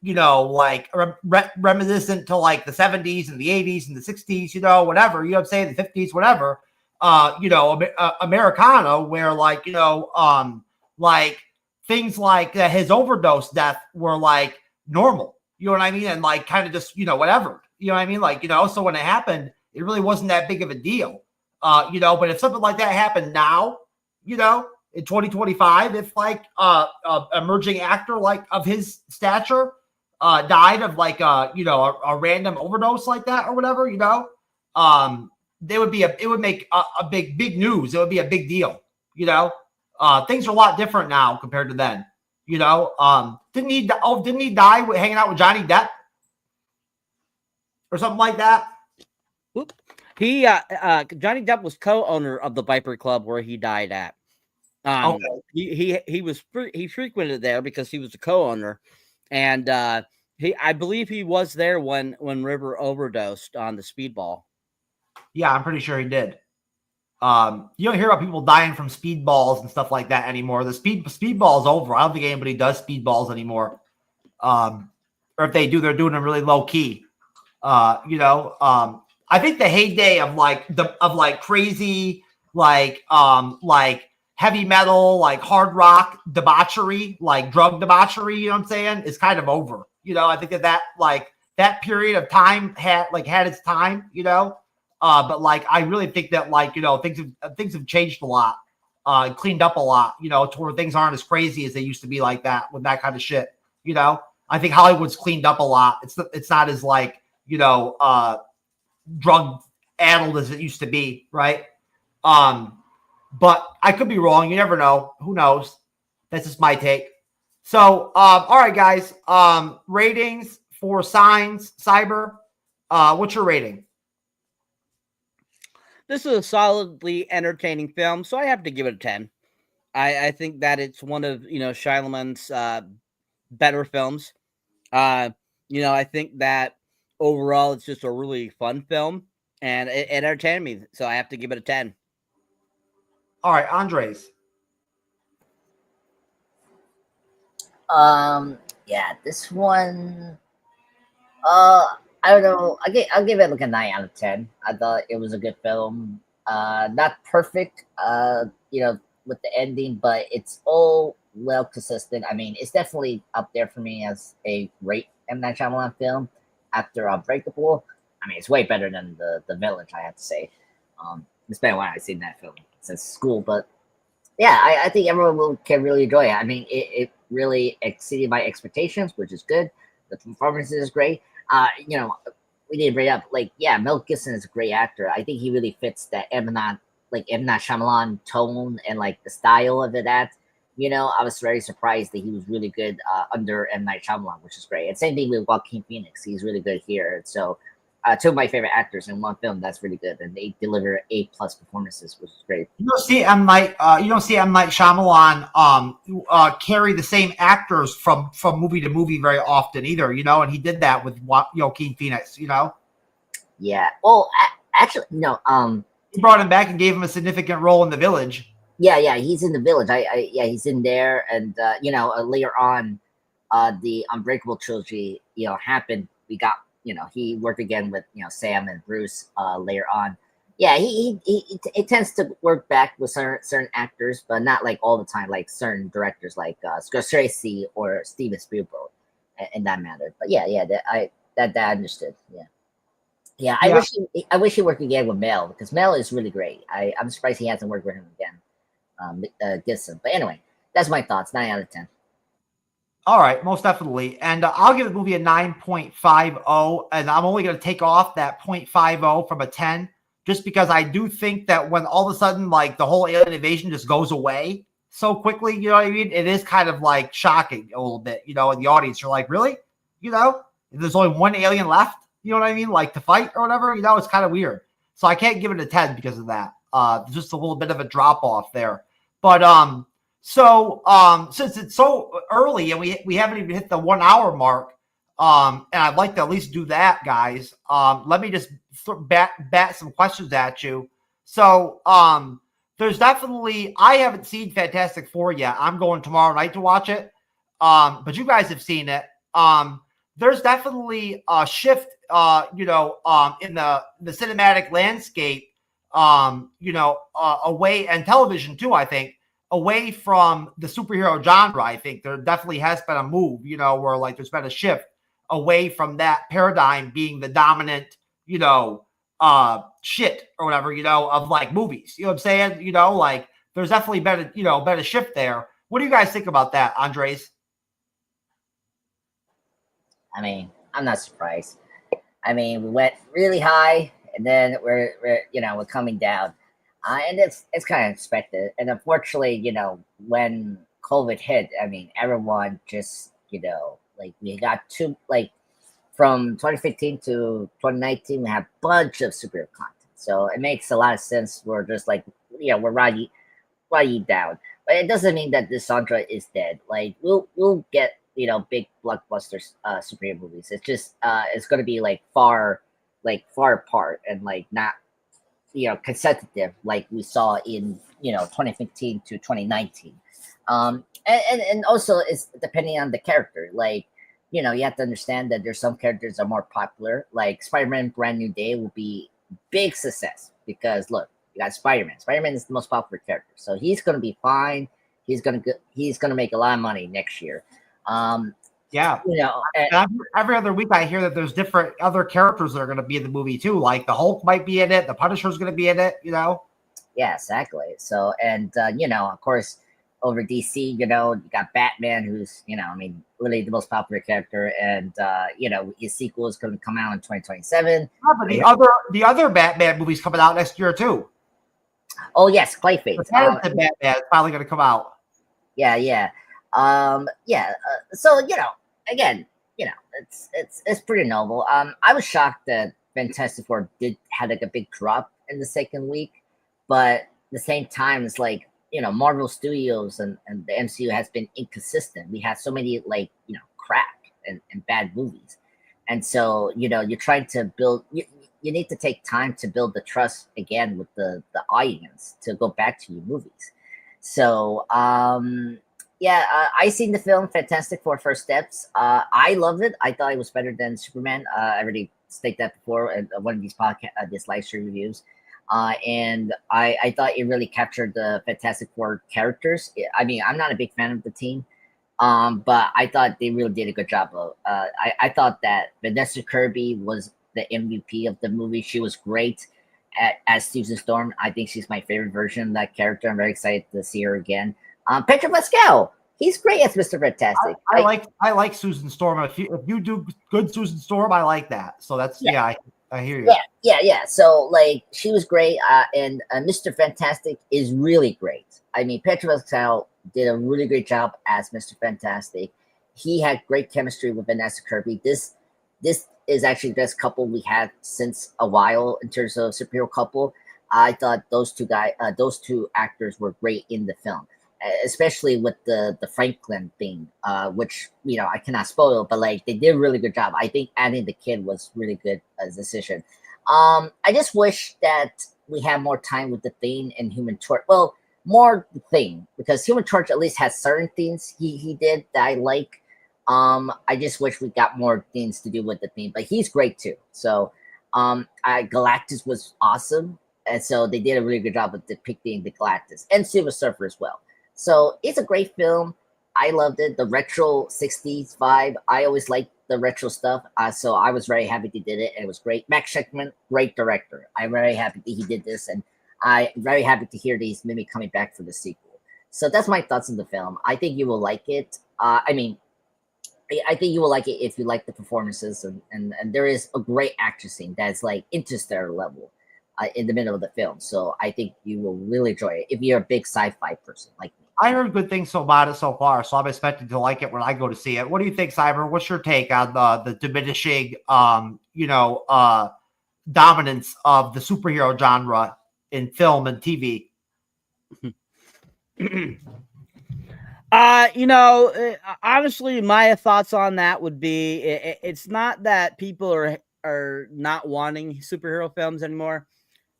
reminiscent to like the 70s and the 80s and the 60s, whatever, what I'm saying, the 50s, whatever, Americana, where things like his overdose death were like normal, you know what I mean? And kind of just, whatever, you know what I mean? So when it happened, it really wasn't that big of a deal, but if something like that happened now, in 2025, if emerging actor of his stature died of a random overdose like that or whatever, it would make a big news. It would be a big deal. Things are a lot different now compared to then. Didn't he die hanging out with Johnny Depp or something like that? He Johnny Depp was co-owner of the Viper Club where he died at. Okay. He frequented there because he was a co-owner, and I believe he was there when River overdosed on the speedball. Yeah, I'm pretty sure he did. You don't hear about people dying from speedballs and stuff like that anymore. The speedball's over. I don't think anybody does speedballs anymore. Or if they do, they're doing them really low key. I think the heyday of crazy heavy metal, hard rock debauchery, drug debauchery, you know what I'm saying, is kind of over. I think that period of time had its time, but I really think that things have changed a lot, cleaned up a lot, to where things aren't as crazy as they used to be like that with that kind of shit. I think Hollywood's cleaned up a lot. It's not as drug addled as it used to be, right? But I could be wrong. You never know. Who knows? That's just my take. So, all right, guys. Ratings for Signs, Cyber. What's your rating? This is a solidly entertaining film, so I have to give it a 10. I think that it's one of Shyamalan's better films. I think that overall it's just a really fun film, and it entertained me, so I have to give it a 10. All right, Andres. Yeah, this one. I don't know. I'll give it like a 9 out of 10. I thought it was a good film. Not perfect. With the ending, but it's all well consistent. I mean, it's definitely up there for me as a great M. Night Shyamalan film after Unbreakable. I mean, it's way better than the Village, I have to say. It's been a while I've seen that film since school, but yeah, I think everyone can really enjoy it. I mean, it really exceeded my expectations, which is good. The performance is great. We didn't bring up Mel Gibson is a great actor. I think he really fits that M. Night Shyamalan tone and the style of it. I was very surprised that he was really good under M. Night Shyamalan, which is great. And same thing with Joaquin Phoenix. He's really good here. So two of my favorite actors in one film. That's really good, and they deliver A+ performances, which is great. You don't see M. Night Shyamalan carry the same actors from movie to movie very often either. And he did that with Joaquin Phoenix. Yeah. Well, actually, he brought him back and gave him a significant role in The Village. Yeah, he's in The Village. He's in there, and later on, the Unbreakable trilogy, happened. We got, he worked again with Sam and Bruce later on. Yeah, he it tends to work back with certain actors, but not all the time, like certain directors like Scorsese or Steven Spielberg, in that matter. But yeah, that I understood. Yeah, I wish he worked again with Mel, because Mel is really great. I'm surprised he hasn't worked with him again. Gibson. But anyway, that's my thoughts. 9 out of 10. All right, most definitely. And I'll give the movie a 9.50, and I'm only going to take off that 0.50 from a 10, just because I do think that when all of a sudden, the whole alien invasion just goes away so quickly, you know what I mean? It is kind of shocking a little bit, in the audience. You're like, really? There's only one alien left? You know what I mean? To fight or whatever, it's kind of weird. So I can't give it a 10 because of that. Just a little bit of a drop off there. But since it's so early and we haven't even hit the 1 hour mark, and I'd like to at least do that, guys. Let me just bat some questions at you. So there's definitely, I haven't seen Fantastic Four yet. I'm going tomorrow night to watch it. But you guys have seen it. There's definitely a shift, in the cinematic landscape, away, and television too, I think, away from the superhero genre. I think there definitely has been a move, where there's been a shift away from that paradigm being the dominant, shit or whatever, of movies. You know what I'm saying? There's definitely been a shift there. What do you guys think about that, Andres? I mean, I'm not surprised. I mean, we went really high, and then we're coming down, and it's kind of expected. And unfortunately, when COVID hit, I mean, everyone just we got from 2015 to 2019, we have a bunch of superhero content, so it makes a lot of sense. We're just we're riding down, but it doesn't mean that this genre is dead. We'll get big blockbuster superhero movies. It's just it's going to be far apart and not consecutive like we saw in 2015 to 2019. And also it's depending on the character. You have to understand that there's some characters that are more popular. Like Spider-Man Brand New Day will be big success because look, you got Spider-Man. Spider-Man is the most popular character, so he's going to be fine. He's going to make a lot of money next year. Yeah, every other week I hear that there's different other characters that are going to be in the movie too. The Hulk might be in it, the Punisher's going to be in it. Yeah, exactly. So, and of course, over DC. You know, you got Batman, who's, you know, I mean, really the most popular character, and you know, his sequel is going to come out in 2027. Yeah, but the other Batman movie's coming out next year too. Oh yes, The Clayface. Batman is finally going to come out. Yeah, yeah, yeah. So you know, again, you know, it's pretty noble. I was shocked that Fantastic Four did had like a big drop in the second week, but at the same time, it's like, you know, Marvel Studios and the MCU has been inconsistent. We had so many, like, you know, crap and bad movies, and so, you know, you're trying to build. You need to take time to build the trust again with the audience to go back to your movies. So yeah, I seen the film Fantastic Four First Steps. I loved it. I thought it was better than Superman. I already stated that before in one of these podcast, this live stream reviews. And I thought it really captured the Fantastic Four characters. I mean, I'm not a big fan of the team, but I thought they really did a good job of. I thought that Vanessa Kirby was the MVP of the movie. She was great as Susan Storm. I think she's my favorite version of that character. I'm very excited to see her again. Pedro Pascal, he's great as Mr. Fantastic. I like Susan Storm. If you do good Susan Storm, I like that. So that's I hear you. Yeah. So like, she was great, and Mr. Fantastic is really great. I mean, Pedro Pascal did a really great job as Mr. Fantastic. He had great chemistry with Vanessa Kirby. This is actually the best couple we had since a while in terms of superhero couple. I thought those two actors were great in the film, especially with the Franklin thing, which, you know, I cannot spoil, but like, they did a really good job. I think adding the kid was really good as a decision. I just wish that we had more time with the Thing and Human Torch. Well, more the Thing, because Human Torch at least has certain things he did that I like. I just wish we got more things to do with the Thing, but he's great too. So Galactus was awesome, and so they did a really good job of depicting the Galactus and Silver Surfer as well. So it's a great film. I loved it. The retro 60s vibe. I always liked the retro stuff. So I was very happy they did it. And it was great. Max Scheckman, great director. I'm very happy that he did this. And I'm very happy to hear that he's maybe coming back for the sequel. So that's my thoughts on the film. I think you will like it. I think you will like it if you like the performances. And there is a great action scene that's like Interstellar level in the middle of the film. So I think you will really enjoy it if you're a big sci-fi person like me. I heard good things about it so far, so I'm expecting to like it when I go to see it. What do you think, Cyber? What's your take on the diminishing, dominance of the superhero genre in film and TV? Honestly, my thoughts on that would be it's not that people are not wanting superhero films anymore.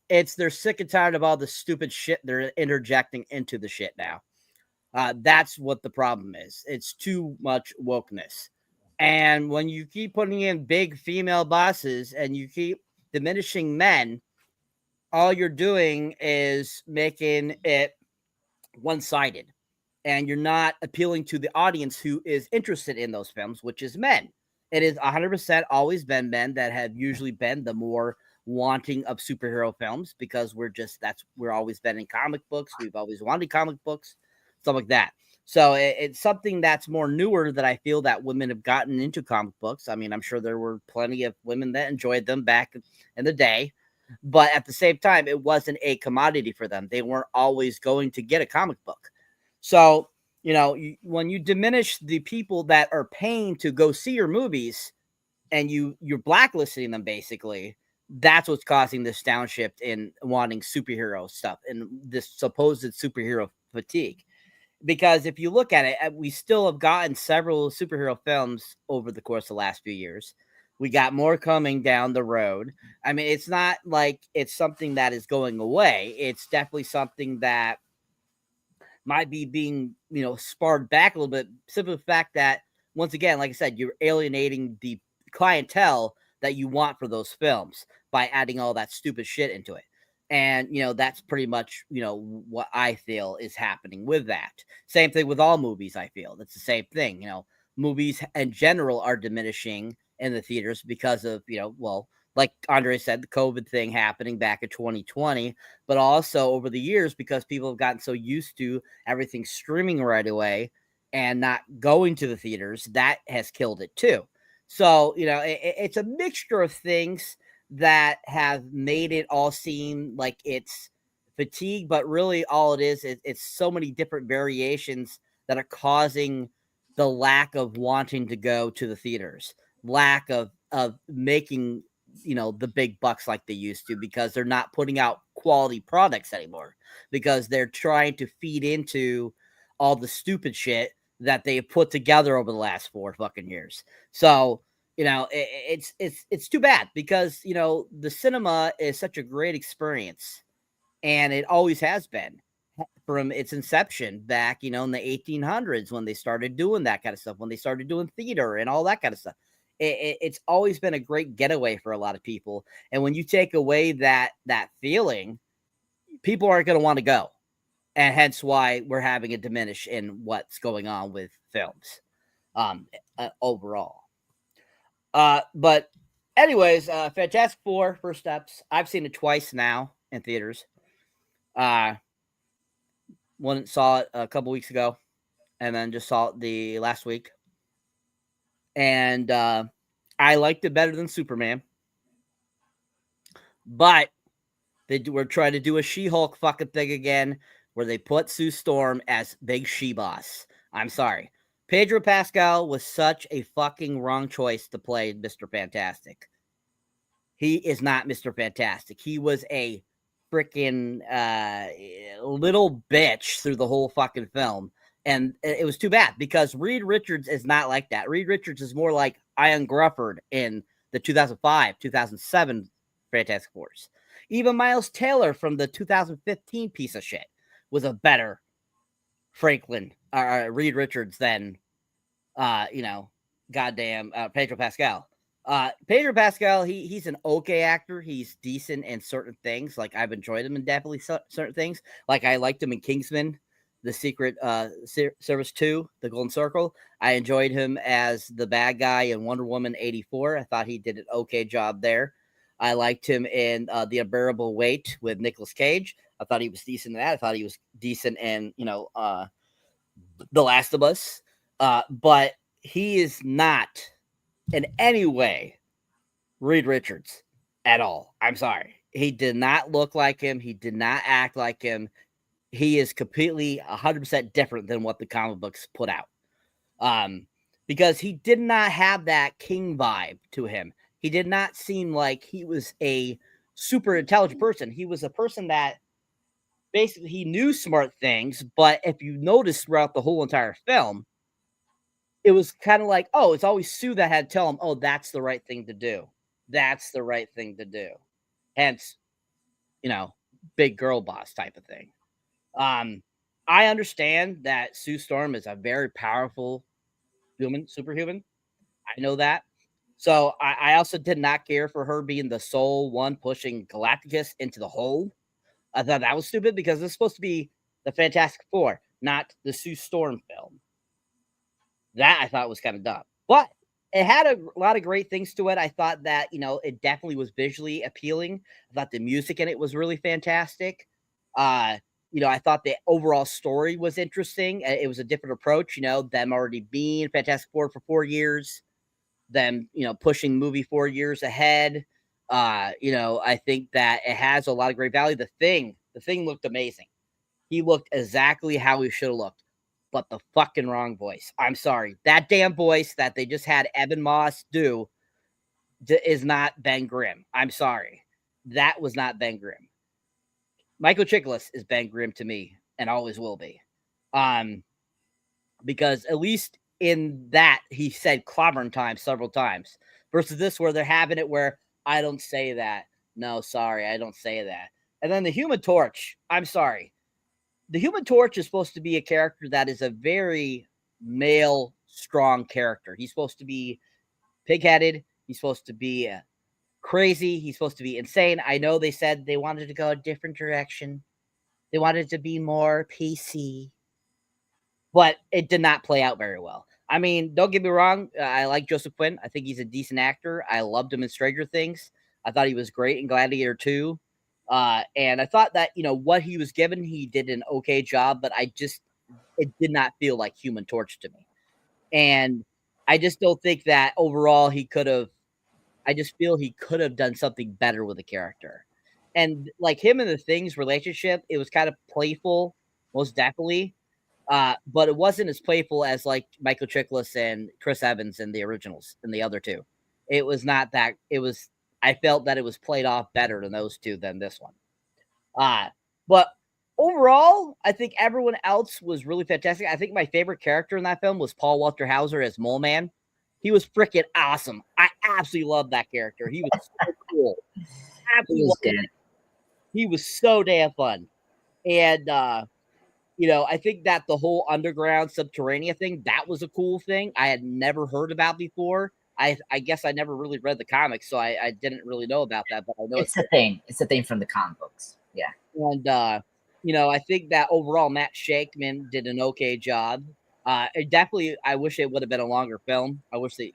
It's they're sick and tired of all the stupid shit they're interjecting into the shit now. That's what the problem is. It's too much wokeness. And when you keep putting in big female bosses and you keep diminishing men, all you're doing is making it one-sided. And you're not appealing to the audience who is interested in those films, which is men. It is 100% always been men that have usually been the more wanting of superhero films, because we're always been in comic books. We've always wanted comic books, stuff like that. So it's something that's more newer that I feel that women have gotten into comic books. I mean, I'm sure there were plenty of women that enjoyed them back in the day, but at the same time, it wasn't a commodity for them. They weren't always going to get a comic book. So, when you diminish the people that are paying to go see your movies and you're blacklisting them, basically, that's what's causing this downshift in wanting superhero stuff and this supposed superhero fatigue. Because if you look at it, we still have gotten several superhero films over the course of the last few years. We got more coming down the road. I mean, it's not like it's something that is going away. It's definitely something that might be being, sparred back a little bit. Simply the fact that, once again, like I said, you're alienating the clientele that you want for those films by adding all that stupid shit into it. And, that's pretty much, what I feel is happening with that. Same thing with all movies, I feel. That's the same thing. Movies in general are diminishing in the theaters because of, like Andre said, the COVID thing happening back in 2020, but also over the years, because people have gotten so used to everything streaming right away and not going to the theaters, that has killed it too. So, it's a mixture of things that have made it all seem like it's fatigue, but really all it is, it's so many different variations that are causing the lack of wanting to go to the theaters, lack of making the big bucks like they used to, because they're not putting out quality products anymore, because they're trying to feed into all the stupid shit that they put together over the last 4 fucking years. So it's too bad, because the cinema is such a great experience, and it always has been from its inception back, in the 1800s, when they started doing that kind of stuff, when they started doing theater and all that kind of stuff. It's always been a great getaway for a lot of people. And when you take away that feeling, people aren't going to want to go. And hence why we're having a diminish in what's going on with films overall. But anyways, Fantastic Four, First Steps. I've seen it twice now in theaters. One saw it a couple weeks ago, and then just saw it the last week. And I liked it better than Superman. But they were trying to do a She-Hulk fucking thing again, where they put Sue Storm as big she-boss. I'm sorry. Pedro Pascal was such a fucking wrong choice to play Mr. Fantastic. He is not Mr. Fantastic. He was a freaking little bitch through the whole fucking film. And it was too bad, because Reed Richards is not like that. Reed Richards is more like Ian Grufford in the 2005, 2007 Fantastic Fours. Even Miles Taylor from the 2015 piece of shit was a better Reed Richards than, goddamn Pedro Pascal. Pedro Pascal, he's an okay actor. He's decent in certain things. Like, I've enjoyed him in definitely certain things. Like, I liked him in Kingsman, The Secret Service 2, The Golden Circle. I enjoyed him as the bad guy in Wonder Woman 84. I thought he did an okay job there. I liked him in The Unbearable Weight with Nicolas Cage. I thought he was decent in that. I thought he was decent in, The Last of Us. But he is not in any way Reed Richards at all. I'm sorry. He did not look like him. He did not act like him. He is completely 100% different than what the comic books put out. Because he did not have that king vibe to him. He did not seem like he was a super intelligent person. He was a person that basically, he knew smart things, but if you notice throughout the whole entire film, it was kind of like, oh, it's always Sue that had to tell him, oh, that's the right thing to do. That's the right thing to do. Hence, big girl boss type of thing. I understand that Sue Storm is a very powerful superhuman. I know that. So I also did not care for her being the sole one pushing Galactus into the hole. I thought that was stupid, because it's supposed to be the Fantastic Four, not the Sue Storm film. That I thought was kind of dumb. But it had a lot of great things to it. I thought that, it definitely was visually appealing. I thought the music in it was really fantastic. I thought the overall story was interesting. It was a different approach, them already being Fantastic Four for 4 years, them, pushing the movie 4 years ahead. I think that it has a lot of great value. The thing looked amazing. He looked exactly how he should have looked, but the fucking wrong voice. I'm sorry. That damn voice that they just had Evan Moss do is not Ben Grimm. I'm sorry. That was not Ben Grimm. Michael Chiklis is Ben Grimm to me, and always will be. Because at least in that, he said clobbering time several times, versus this where they're having it where I don't say that. No, sorry, I don't say that. And then the Human Torch. I'm sorry. The Human Torch is supposed to be a character that is a very male, strong character. He's supposed to be pig-headed. He's supposed to be crazy. He's supposed to be insane. I know they said they wanted to go a different direction. They wanted to be more PC. But it did not play out very well. I mean, don't get me wrong. I like Joseph Quinn. I think he's a decent actor. I loved him in Stranger Things. I thought he was great in Gladiator 2. And I thought that, what he was given, he did an okay job, but it did not feel like Human Torch to me. And I just don't think that overall I just feel he could have done something better with the character. And like him and the Thing's relationship, it was kind of playful, most definitely. But it wasn't as playful as like Michael Chiklis and Chris Evans in the originals and the other two. It was not that. I felt that it was played off better than those two than this one. But overall, I think everyone else was really fantastic. I think my favorite character in that film was Paul Walter Hauser as Mole Man. He was freaking awesome. I absolutely loved that character. He was so cool. Absolutely loved it. He was so damn fun. And I think that the whole underground subterranean thing, that was a cool thing I had never heard about before. I guess I never really read the comics, so I didn't really know about that, but I know it's a thing. It's a thing from the comic books. Yeah. And I think that overall Matt Shankman did an okay job. I wish it would have been a longer film. I wish that,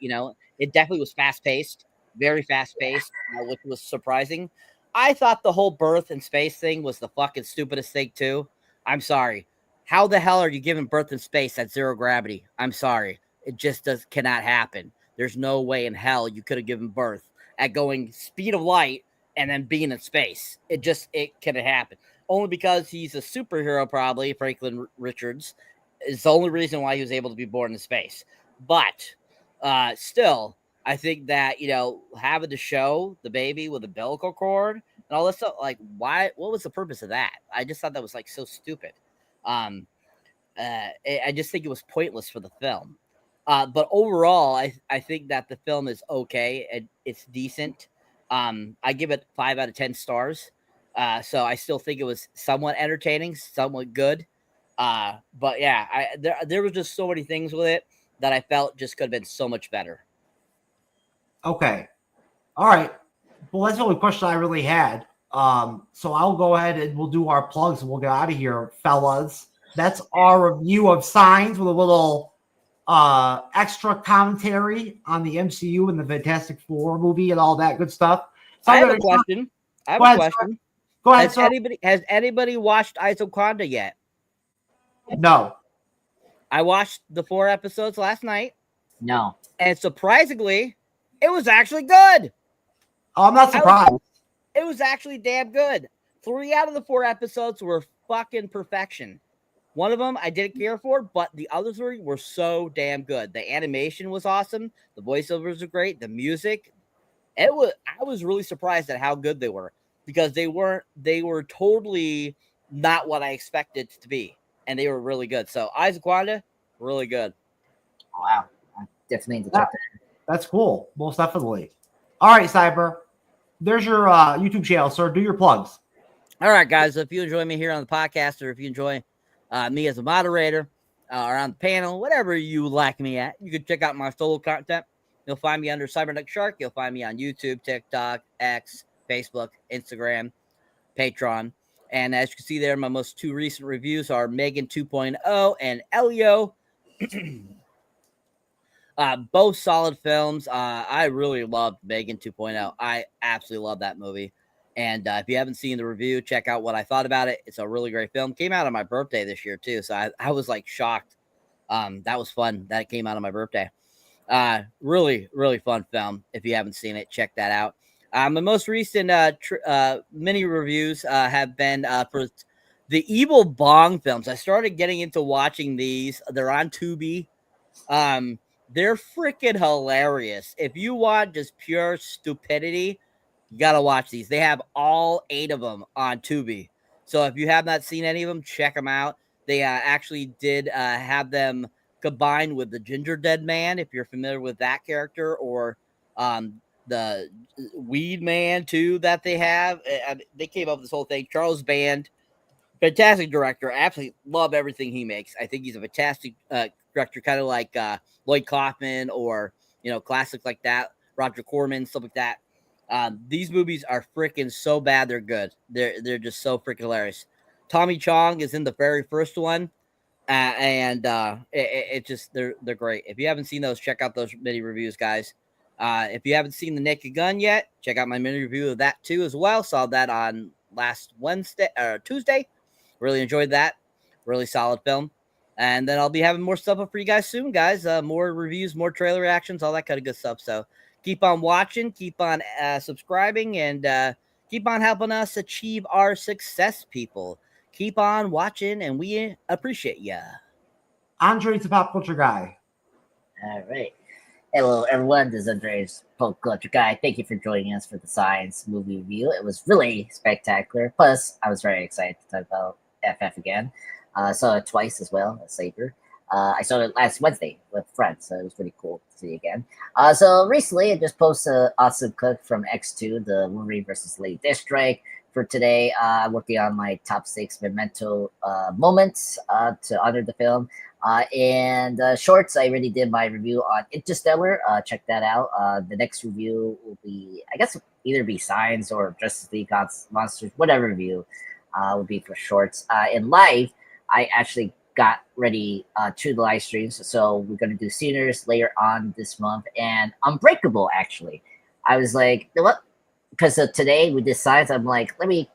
it definitely was fast paced, very fast paced, which was surprising. I thought the whole birth in space thing was the fucking stupidest thing too. I'm sorry. How the hell are you giving birth in space at zero gravity? I'm sorry. It just cannot happen. There's no way in hell you could have given birth at going speed of light and then being in space. It couldn't happen. Only because he's a superhero, probably, Franklin Richards, is the only reason why he was able to be born in space. But still, I think that, having to show the baby with a umbilical cord and all this stuff, like, why? What was the purpose of that? I just thought that was, like, so stupid. I just think it was pointless for the film. But overall, I think that the film is okay. It's decent. I give it 5 out of 10 stars. So I still think it was somewhat entertaining, somewhat good. But yeah, there was just so many things with it that I felt just could have been so much better. Okay. All right. Well, that's the only question I really had. So I'll go ahead and we'll do our plugs and we'll get out of here, fellas. That's our review of Signs with a little extra commentary on the MCU and the Fantastic Four movie and all that good stuff. So I have a question. Go ahead, sir. Has anybody watched Isoconda yet? No. I watched the 4 episodes last night. No. And surprisingly, it was actually good. Oh, I'm not surprised. It was actually damn good. 3 out of the 4 episodes were fucking perfection. One of them I didn't care for, but the other 3 were so damn good. The animation was awesome. The voiceovers were great. The music, I was really surprised at how good they were because they were totally not what I expected to be, and they were really good. So Isoconda, really good. Wow, I definitely need to check that. That's cool, most definitely. All right, Cyber, there's your YouTube channel, sir. Do your plugs. All right, guys. If you enjoy me here on the podcast, or if you enjoy me as a moderator or on the panel, whatever you like me at, you can check out my solo content. You'll find me under Cyberneticshark. You'll find me on YouTube, TikTok, X, Facebook, Instagram, Patreon. And as you can see there, my most 2 recent reviews are Megan 2.0 and Elio. Both solid films. I really loved Megan 2.0. I absolutely love that movie. And if you haven't seen the review, check out what I thought about it. It's a really great film. Came out on my birthday this year, too. So I was like shocked. That was fun. That came out on my birthday. Really, really fun film. If you haven't seen it, check that out. My most recent mini reviews have been for the Evil Bong films. I started getting into watching these. They're on Tubi. They're freaking hilarious. If you want just pure stupidity, you got to watch these. They have all 8 of them on Tubi. So if you have not seen any of them, check them out. They actually did have them combined with the Ginger Dead Man, if you're familiar with that character, or the Weed Man, too, that they have. They came up with this whole thing. Charles Band, fantastic director. I absolutely love everything he makes. I think he's a fantastic director, kind of like Lloyd Kaufman or, classics like that, Roger Corman, stuff like that. These movies are freaking so bad they're good. They're just so freaking hilarious. Tommy Chong is in the very first one, and it just they're great. If you haven't seen those, check out those mini reviews, guys. If you haven't seen The Naked Gun yet, check out my mini review of that too as well. Saw that on last Tuesday. Really enjoyed that. Really solid film. And then I'll be having more stuff up for you guys soon, guys. More reviews, more trailer reactions, all that kind of good stuff. So keep on watching, keep on subscribing, and keep on helping us achieve our success, people. Keep on watching, and we appreciate ya. Andre's the pop culture guy. All right. Hello, everyone. This is Andre's Pop Culture Guy. Thank you for joining us for the science movie review. It was really spectacular. Plus, I was very excited to talk about FF again. Saw it twice as well at Saber. I saw it last Wednesday with friends, so it was pretty cool to see again. So recently, I just posted an awesome clip from X2, the Wolverine versus Lady Deathstrike. For today, I'm working on my top 6 memento moments to honor the film. And shorts, I already did my review on Interstellar. Check that out. The next review will be, I guess, either be Science or Justice League Gods Monsters, whatever review will be for shorts. In live, I actually got ready to the live streams. So we're going to do Sinners later on this month and Unbreakable, actually. I was like, you know what? Because today we did Science, I'm like, let me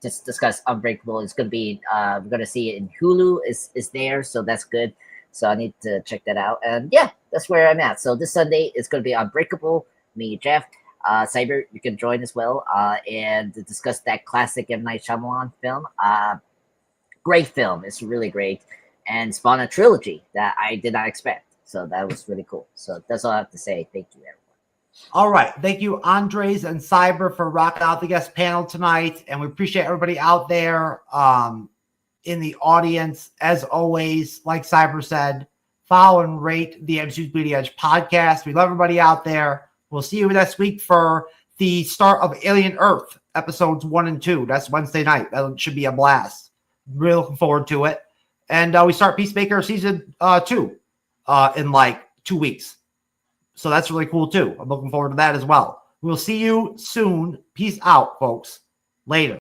just discuss Unbreakable. It's going to be, we're going to see it in Hulu is there, so that's good. So I need to check that out. And yeah, that's where I'm at. So this Sunday, it's going to be Unbreakable. Me, Jeff, Cyber, you can join as well and to discuss that classic M. Night Shyamalan film. Great film. It's really great. And spawned a trilogy that I did not expect. So that was really cool. So that's all I have to say. Thank you, everyone. All right. Thank you, Andres and Cyber, for rocking out the guest panel tonight. And we appreciate everybody out there in the audience. As always, like Cyber said, follow and rate the MCU'S Bleeding Edge podcast. We love everybody out there. We'll see you next week for the start of Alien Earth, episodes 1 and 2. That's Wednesday night. That should be a blast. Really looking forward to it. And we start Peacemaker season 2 in like 2 weeks. So that's really cool, too. I'm looking forward to that as well. We'll see you soon. Peace out, folks. Later.